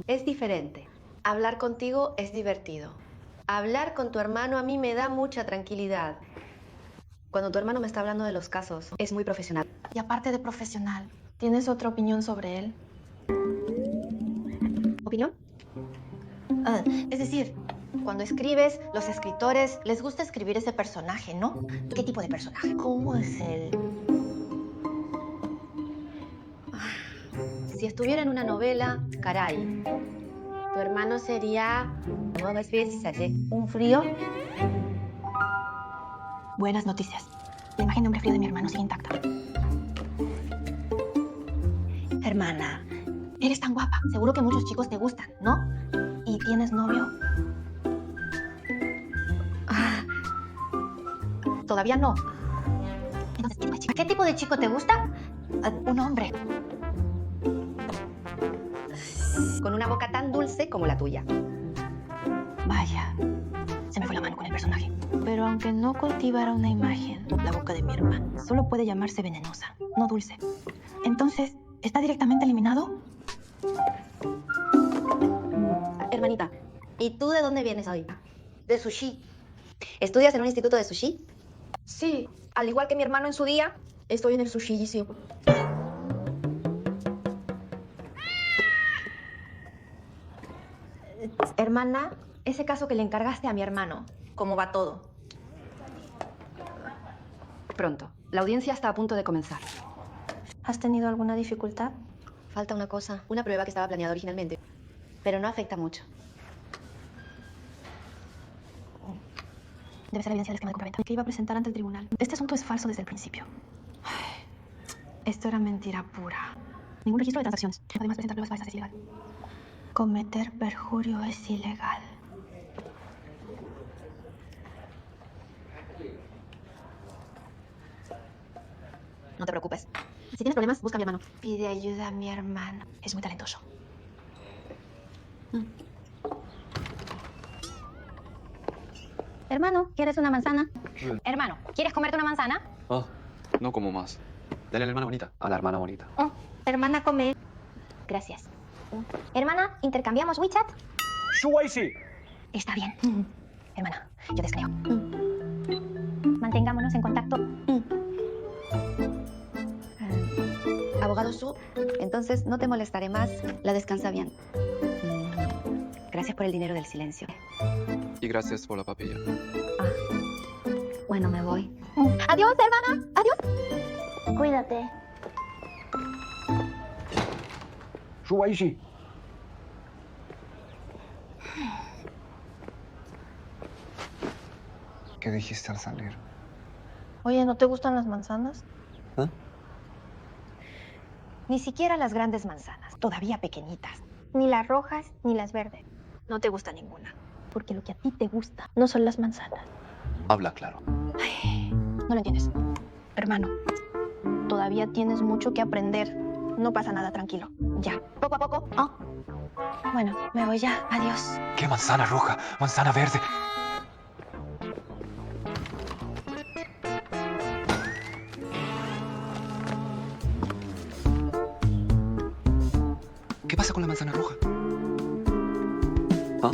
Es diferente. Hablar contigo es divertido. Hablar con tu hermano a mí me da mucha tranquilidad. Cuando tu hermano me está hablando de los casos, es muy profesional. Y aparte de profesional, ¿tienes otra opinión sobre él? ¿Opinión? Es decir, cuando escribes, los escritores les gusta escribir ese personaje, ¿no? ¿Qué tipo de personaje? ¿Cómo es él? Si estuviera en una novela, caray. Tu hermano sería... ¿Un frío? Buenas noticias. La imagen de hombre frío de mi hermano sigue intacta. Hermana, eres tan guapa. Seguro que muchos chicos te gustan, ¿no? ¿Y tienes novio? Todavía no. Entonces, ¿qué tipo de chico te gusta? Un hombre. Con una boca tan dulce como la tuya. Vaya, se me fue la mano con el personaje. Pero aunque no cultivara una imagen, la boca de mi hermano solo puede llamarse venenosa, no dulce. Entonces, ¿está directamente eliminado? Hermanita, ¿y tú de dónde vienes hoy? De sushi. ¿Estudias en un instituto de sushi? Sí, al igual que mi hermano en su día, estoy en el sushi, sí. Hermana, ese caso que le encargaste a mi hermano, ¿cómo va todo? Pronto. La audiencia está a punto de comenzar. ¿Has tenido alguna dificultad? Falta una cosa, una prueba que estaba planeada originalmente, pero no afecta mucho. Debe ser la evidencia del esquema de compraventa que iba a presentar ante el tribunal. Este asunto es falso desde el principio. Esto era mentira pura. Ningún registro de transacciones. Además, presentar pruebas falsas es ilegal. Cometer perjurio es ilegal. No te preocupes. Si tienes problemas, busca a mi hermano. Pide ayuda a mi hermano. Es muy talentoso. Hermano, ¿quieres una manzana? Hermano, ¿quieres comerte una manzana? Ah, no como más. Dale a la hermana bonita. A la hermana bonita. Hermana, come. Gracias. Hermana, ¿intercambiamos WeChat? Está bien. Hermana, yo te escribo. Mantengámonos en contacto. Abogado Su, entonces no te molestaré más. La descansa bien. Gracias por el dinero del silencio. Y gracias por la papilla. Bueno, me voy. Adiós, hermana. Adiós. Cuídate. ¿Qué dijiste al salir? Oye, ¿no te gustan las manzanas? ¿Ah? Ni siquiera las grandes manzanas, todavía pequeñitas. Ni las rojas, ni las verdes. No te gusta ninguna. Porque lo que a ti te gusta no son las manzanas. Habla claro. No lo entiendes. Hermano, todavía tienes mucho que aprender. No pasa nada, tranquilo. Ya, poco a poco. Bueno, me voy ya. Adiós. ¿Qué manzana roja? Manzana verde. ¿Qué pasa con la manzana roja? ¿Ah?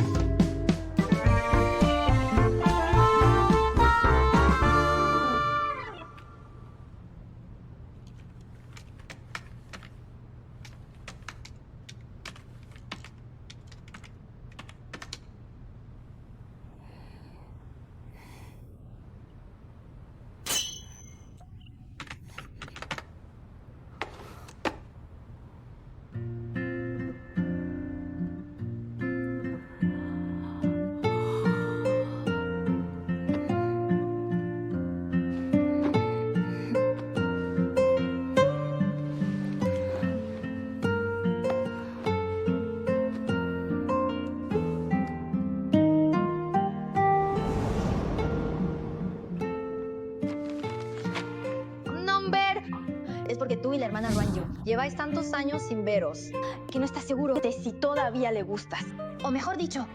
Es porque tú y la hermana Ruan Yu lleváis tantos años sin veros que no estás seguro de si todavía le gustas. O mejor dicho,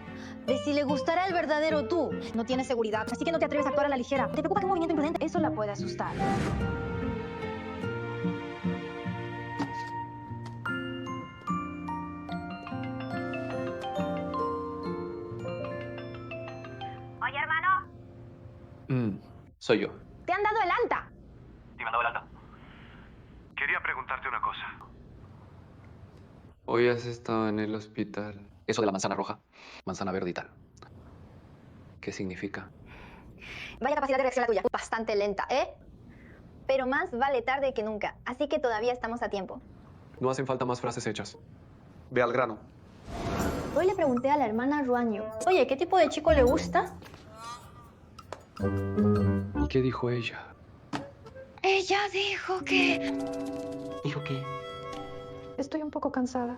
de si le gustará el verdadero tú. No tienes seguridad, así que no te atreves a actuar a la ligera. Te preocupa que un movimiento imprudente, eso la puede asustar. Oye, hermano. Soy yo. ¡Te han dado el alta! ¿Te han dado el alta? Quería preguntarte una cosa. Hoy has estado en el hospital. Eso de la manzana roja, manzana verde y tal. ¿Qué significa? Vaya capacidad de reacción la tuya. Bastante lenta, ¿eh? Pero más vale tarde que nunca. Así que todavía estamos a tiempo. No hacen falta más frases hechas. Ve al grano. Hoy le pregunté a la hermana Ruan Yu, oye, ¿qué tipo de chico le gusta? ¿Y qué dijo ella? Ella dijo que... ¿Dijo qué? Estoy un poco cansada.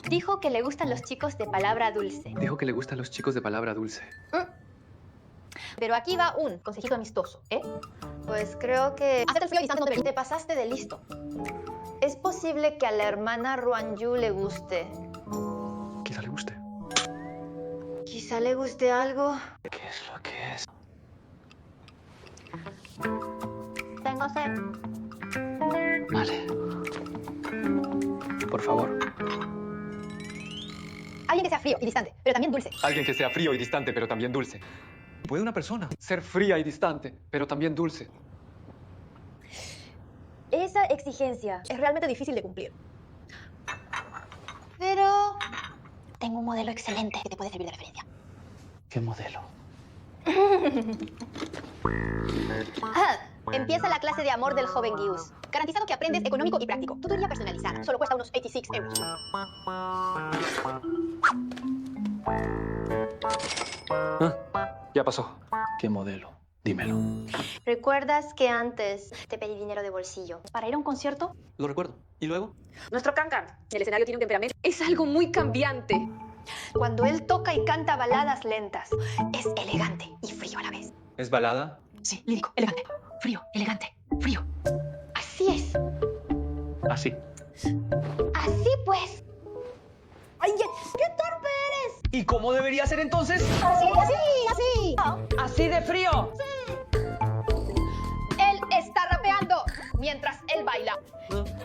Dijo que le gustan los chicos de palabra dulce. Dijo que le gustan los chicos de palabra dulce. Pero aquí va un consejito amistoso, ¿eh? Pues creo que... Hacerte el frío y distante no te ves. Te pasaste de listo. Es posible que a la hermana Ruan Yu le guste. Quizá le guste. Quizá le guste algo. ¿Qué es lo que es? Tengo sed. Vale. Por favor. Alguien que sea frío y distante, pero también dulce. Alguien que sea frío y distante, pero también dulce. ¿Puede una persona ser fría y distante, pero también dulce? Esa exigencia es realmente difícil de cumplir. Pero tengo un modelo excelente que te puede servir de referencia. ¿Qué modelo? Empieza la clase de amor del joven Gius. Garantizado que aprendes económico y práctico. Tutoría personalizada. Solo cuesta unos 86 euros. Ya pasó. ¿Qué modelo? Dímelo. ¿Recuerdas que antes te pedí dinero de bolsillo para ir a un concierto? Lo recuerdo. ¿Y luego? Nuestro Cancan, el escenario tiene un temperamento. Es algo muy cambiante. Cuando él toca y canta baladas lentas, es elegante y frío a la vez. ¿Es balada? Sí, lírico, elegante, frío, elegante, frío. Así es. Así. Así pues. ¡Ay, qué torpe eres! ¿Y cómo debería ser entonces? Así, así, así. ¿Así de frío? Él está rapeando mientras él baila.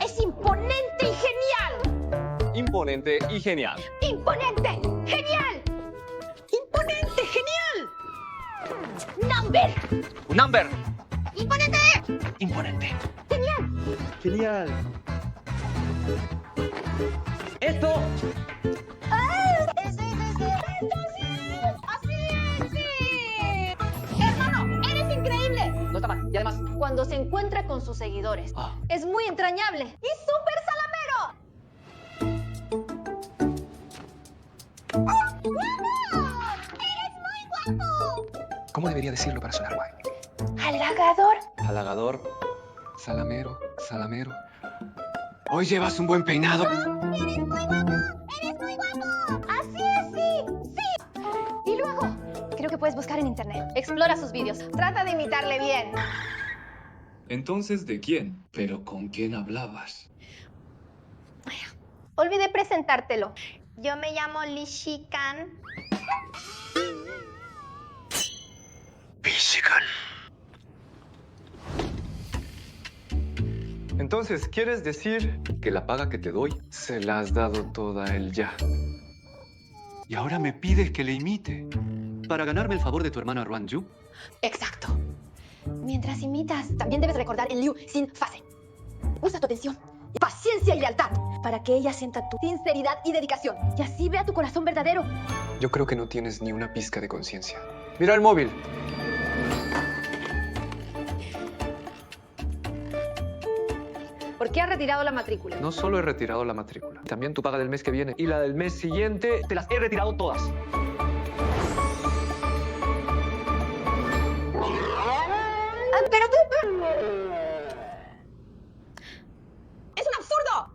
Es imponente y genial. Imponente y genial. ¡Imponente! ¡Genial! ¡Imponente! ¡Genial! ¡Number! ¡Number! ¡Imponente! Imponente. ¡Genial! Genial. Esto. ¡Así es! ¡Sí! ¡Hermano, eres increíble! No está mal. Y además, Cuando se encuentra con sus seguidores, es muy entrañable y súper salamero. ¿Cómo debería decirlo para sonar guay? Halagador. Halagador, salamero, salamero. Hoy llevas un buen peinado. ¡Eres muy guapo! ¡Eres muy guapo! ¡Así es, sí! ¡Sí! Y luego, creo que puedes buscar en internet. Explora sus vídeos. Trata de imitarle bien. Entonces, ¿de quién? ¿Pero con quién hablabas? Olvidé presentártelo. Yo me llamo Li Shikan. Entonces, ¿quieres decir que la paga que te doy se la has dado toda a él ya? Y ahora me pides que le imite. ¿Para ganarme el favor de tu hermana Ruan Yu? Exacto. Mientras imitas, También debes recordar en Liu sin fase. Usa tu atención, paciencia y lealtad para que ella sienta tu sinceridad y dedicación. Y así vea tu corazón verdadero. Yo creo que no tienes ni una pizca de conciencia. Mira el móvil. ¿Por qué has retirado la matrícula? No solo he retirado la matrícula, también tu paga del mes que viene y la del mes siguiente. Te las he retirado todas. ¡Pero tú! ¡Es un absurdo!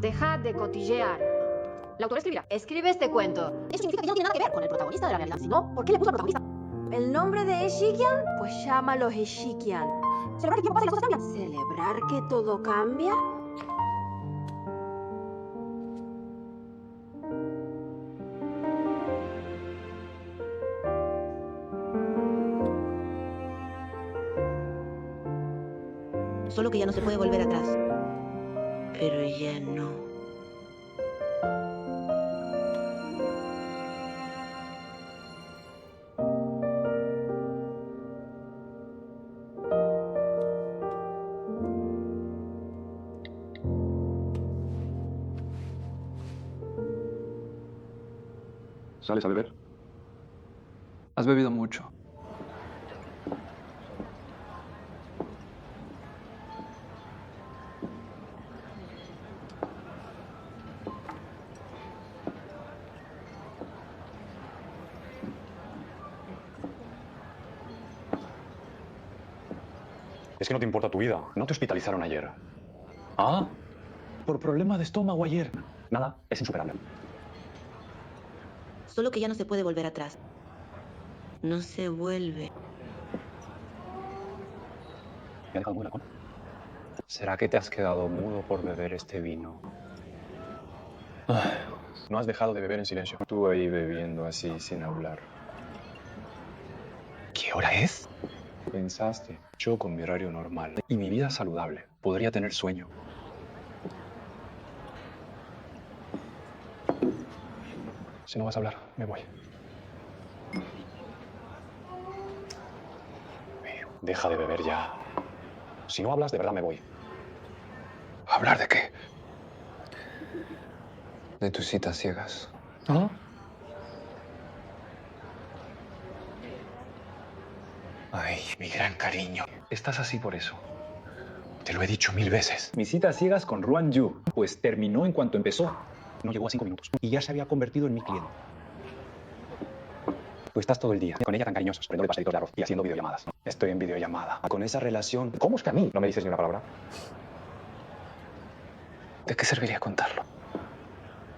Deja de cotillear. La autora escribirá. Escribe este cuento. Eso significa que ya no tiene nada que ver con el protagonista de la realidad. Si no, ¿por qué le puso al protagonista? ¿El nombre de Eshikian? Pues llámalo Eshikian. ¿Celebrar que el tiempo pasa y las cosas cambian? ¿Celebrar que todo cambia? Solo que ya no se puede volver atrás. Pero ya no. ¿Sales a beber? Has bebido mucho. Es que no te importa tu vida. No te hospitalizaron ayer. Ah, por problema de estómago ayer. Nada, es insuperable. Solo que ya no se puede volver atrás. No se vuelve. ¿Me ha dejado muy lacón? ¿Será que te has quedado mudo por beber este vino? No has dejado de beber en silencio. Tú ahí bebiendo así, sin hablar. ¿Qué hora es? Pensaste, yo con mi horario normal y mi vida saludable podría tener sueño. Si no vas a hablar, me voy. Deja de beber ya. Si no hablas, de verdad me voy. ¿Hablar de qué? De tus citas ciegas. ¿Ah? Ay, mi gran cariño. Estás así por eso. Te lo he dicho 1000 veces. Mi cita a ciegas con Ruan Yu, pues terminó en cuanto empezó. No llegó a 5 minutos y ya se había convertido en mi cliente. Tú estás todo el día con ella tan cariñosos, poniéndole pasaditos de arroz y haciendo videollamadas. Estoy en videollamada. Con esa relación, ¿cómo es que a mí no me dices ni una palabra? ¿De qué serviría contarlo?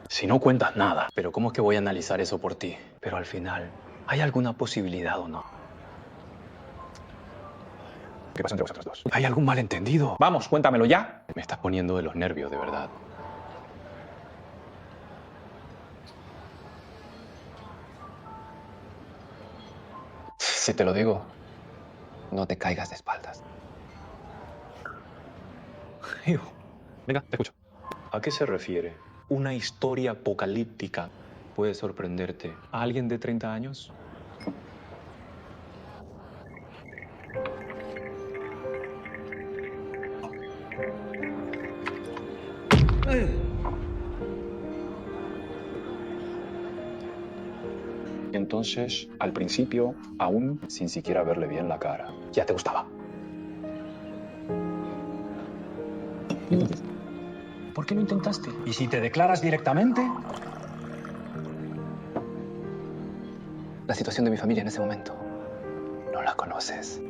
Si no cuentas nada, pero ¿cómo es que voy a analizar eso por ti? Pero al final, ¿hay alguna posibilidad o no? ¿Qué pasa entre vosotros dos? ¿Hay algún malentendido? Vamos, cuéntamelo ya. Me estás poniendo de los nervios, de verdad. Si te lo digo, no te caigas de espaldas. Venga, te escucho. ¿A qué se refiere? ¿Una historia apocalíptica puede sorprenderte a alguien de 30 años? Entonces, al principio, aún sin siquiera verle bien la cara, ya te gustaba. Entonces, ¿por qué no intentaste? ¿Y si te declaras directamente? La situación de mi familia en ese momento, no la conoces.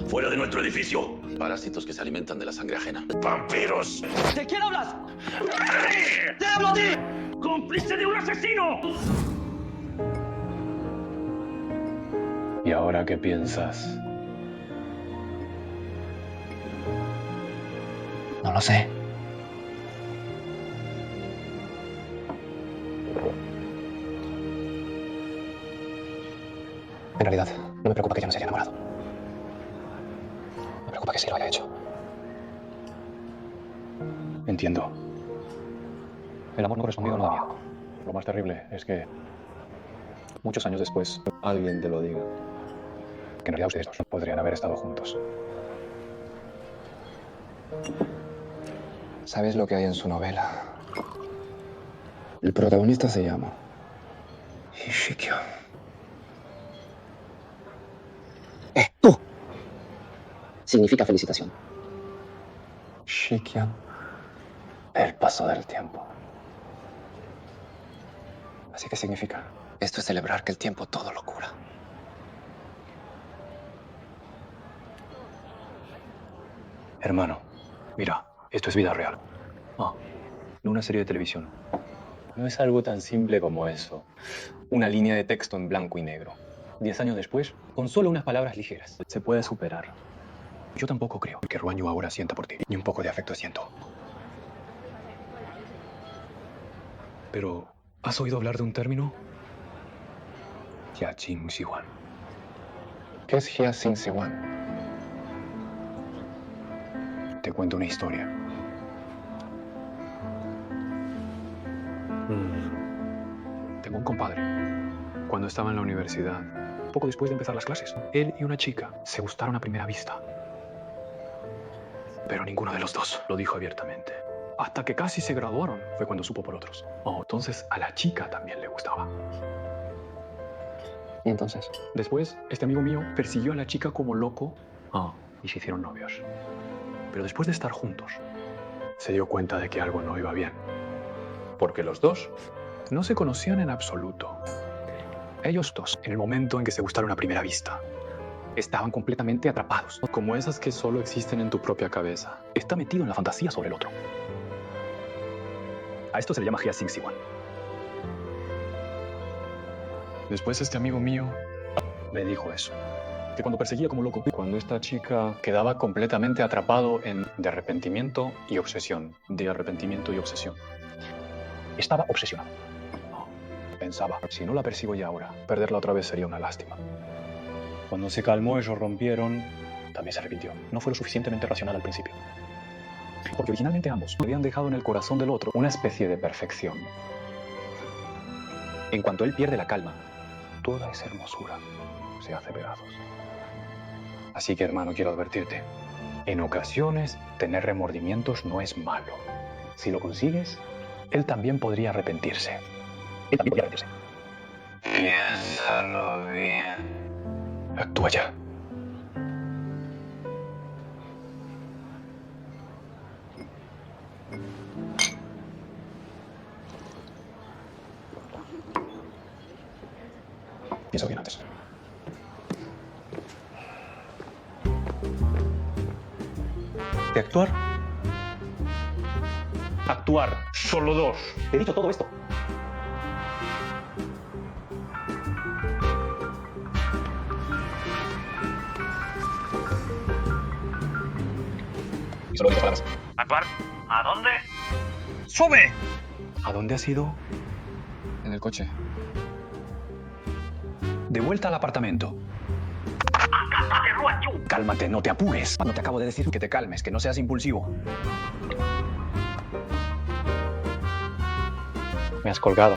¡Fuera de nuestro edificio! Parásitos que se alimentan de la sangre ajena. ¡Vampiros! ¿De quién hablas? ¡Te hablo a ti! ¡Cómplice de un asesino! ¿Y ahora qué piensas? No lo sé. En realidad, no me preocupa que ella no se haya enamorado. Me preocupa que sí lo haya hecho. Entiendo. El amor no correspondido no da miedo. Lo más terrible es que muchos años después alguien te lo diga. Que en realidad ustedes dos podrían haber estado juntos. ¿Sabes lo que hay en su novela? El protagonista se llama Ishikyo. ¡Tú! Significa felicitación. Shikian, el paso del tiempo. Así que significa. Esto es celebrar que el tiempo todo lo cura. Hermano, mira, esto es vida real. No una serie de televisión. No es algo tan simple como eso. Una línea de texto en blanco y negro. 10 años después, con solo unas palabras ligeras, se puede superar. Yo tampoco creo que Ruan Yu ahora sienta por ti, ni un poco de afecto siento. Pero, ¿has oído hablar de un término? Jiaqing Siwan. ¿Qué es Jiaqing Siwan? Te cuento una historia. Tengo un compadre. Cuando estaba en la universidad, poco después de empezar las clases, él y una chica se gustaron a primera vista. Pero ninguno de los dos lo dijo abiertamente. Hasta que casi se graduaron fue cuando supo por otros. Entonces a la chica también le gustaba. ¿Y entonces? Después, este amigo mío persiguió a la chica como loco y se hicieron novios. Pero después de estar juntos, se dio cuenta de que algo no iba bien. Porque los dos no se conocían en absoluto. Ellos dos, en el momento en que se gustaron a primera vista, estaban completamente atrapados. Como esas que solo existen en tu propia cabeza. Está metido en la fantasía sobre el otro. A esto se le llama Jiaqing Siwan. Después este amigo mío me dijo eso. Que cuando perseguía como loco, cuando esta chica quedaba completamente atrapado en de arrepentimiento y obsesión. De arrepentimiento y obsesión. Estaba obsesionado. Pensaba, si no la persigo ya ahora, perderla otra vez sería una lástima. Cuando se calmó, ellos rompieron, también se arrepintió. No fue lo suficientemente racional al principio. Porque originalmente ambos habían dejado en el corazón del otro una especie de perfección. En cuanto él pierde la calma, toda esa hermosura se hace pedazos. Así que, hermano, quiero advertirte. En ocasiones, tener remordimientos no es malo. Si lo consigues, él también podría arrepentirse. Piénsalo bien. Actúa ya. Piensa bien antes. ¿De actuar? Actuar. Solo dos. Te he dicho todo esto. Y solo dices palabras. ¿Actuar? ¿A dónde? ¡Sube! ¿A dónde has ido? En el coche. De vuelta al apartamento. ¡Cálmate, Ruan Yu! Cálmate, no te apures. Cuando te acabo de decir que te calmes, que no seas impulsivo. Me has colgado.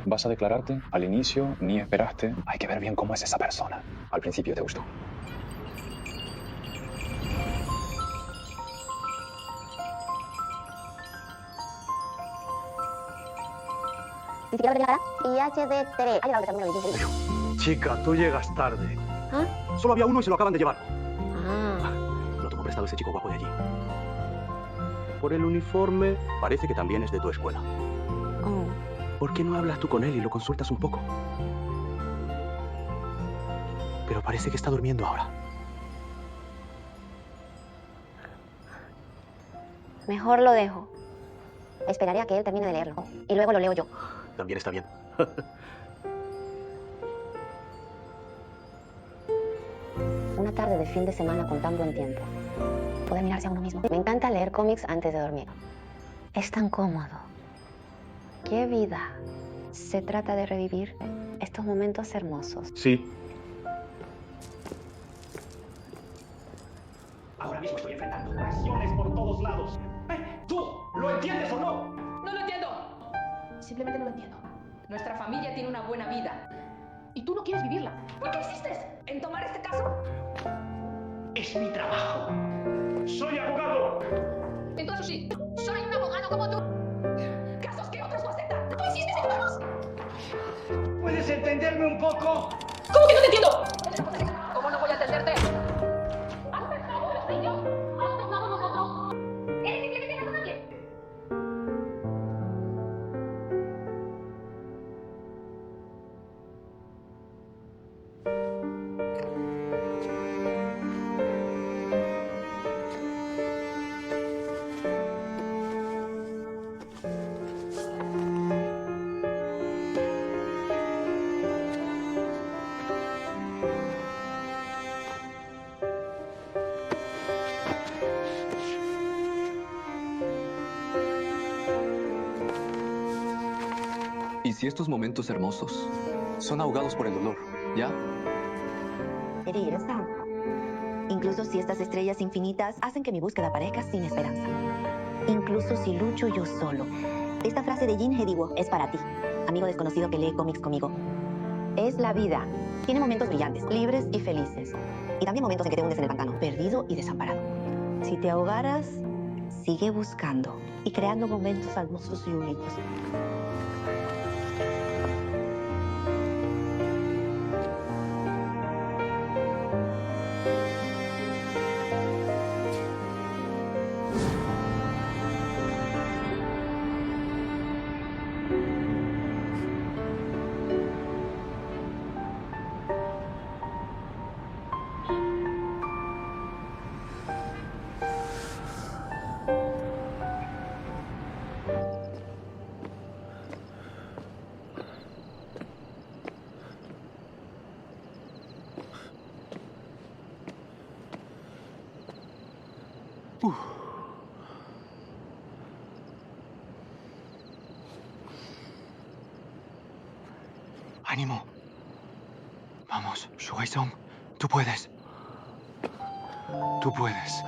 ¿Vas a declararte? Al inicio, ni esperaste. Hay que ver bien cómo es esa persona. Al principio te gustó. Ni siquiera lo tenía cara. Y HD3. Ha llegado el número 16. Chica, tú llegas tarde. ¿Ah? Solo había uno y se lo acaban de llevar. Ah. Lo tomó prestado ese chico guapo de allí. Por el uniforme, parece que también es de tu escuela. Oh. ¿Por qué no hablas tú con él y lo consultas un poco? Pero parece que está durmiendo ahora. Mejor lo dejo. Esperaré a que él termine de leerlo. Y luego lo leo yo. También está bien. Una tarde de fin de semana con tan buen tiempo. Puede mirarse a uno mismo. Me encanta leer cómics antes de dormir. Es tan cómodo. ¡Qué vida! Se trata de revivir estos momentos hermosos. Sí. Ahora mismo estoy enfrentando presiones por todos lados. ¿Tú lo entiendes o no? No lo entiendo. Simplemente no lo entiendo. Nuestra familia tiene una buena vida. Y tú no quieres vivirla. ¿Por qué insistes en tomar este caso? Es mi trabajo. Soy abogado. Entonces sí, soy un abogado como tú. Casos que otros no aceptan. Tú insistes en tomarlos. ¿Puedes entenderme un poco? ¿Cómo que no te entiendo? ¿Cómo no voy a entenderte? Hazme el favor, niños. Hazme el favor nosotros. Eres simplemente una nadie. ¿Y si estos momentos hermosos son ahogados por el dolor? ¿Ya? Incluso si estas estrellas infinitas hacen que mi búsqueda parezca sin esperanza. Incluso si lucho yo solo. Esta frase de Jin Hediwo es para ti, amigo desconocido que lee cómics conmigo. Es la vida. Tiene momentos brillantes, libres y felices. Y también momentos en que te hundes en el pantano, perdido y desamparado. Si te ahogaras, sigue buscando y creando momentos hermosos y únicos. ¡Ánimo! Vamos, Shuai-song. Tú puedes. Tú puedes.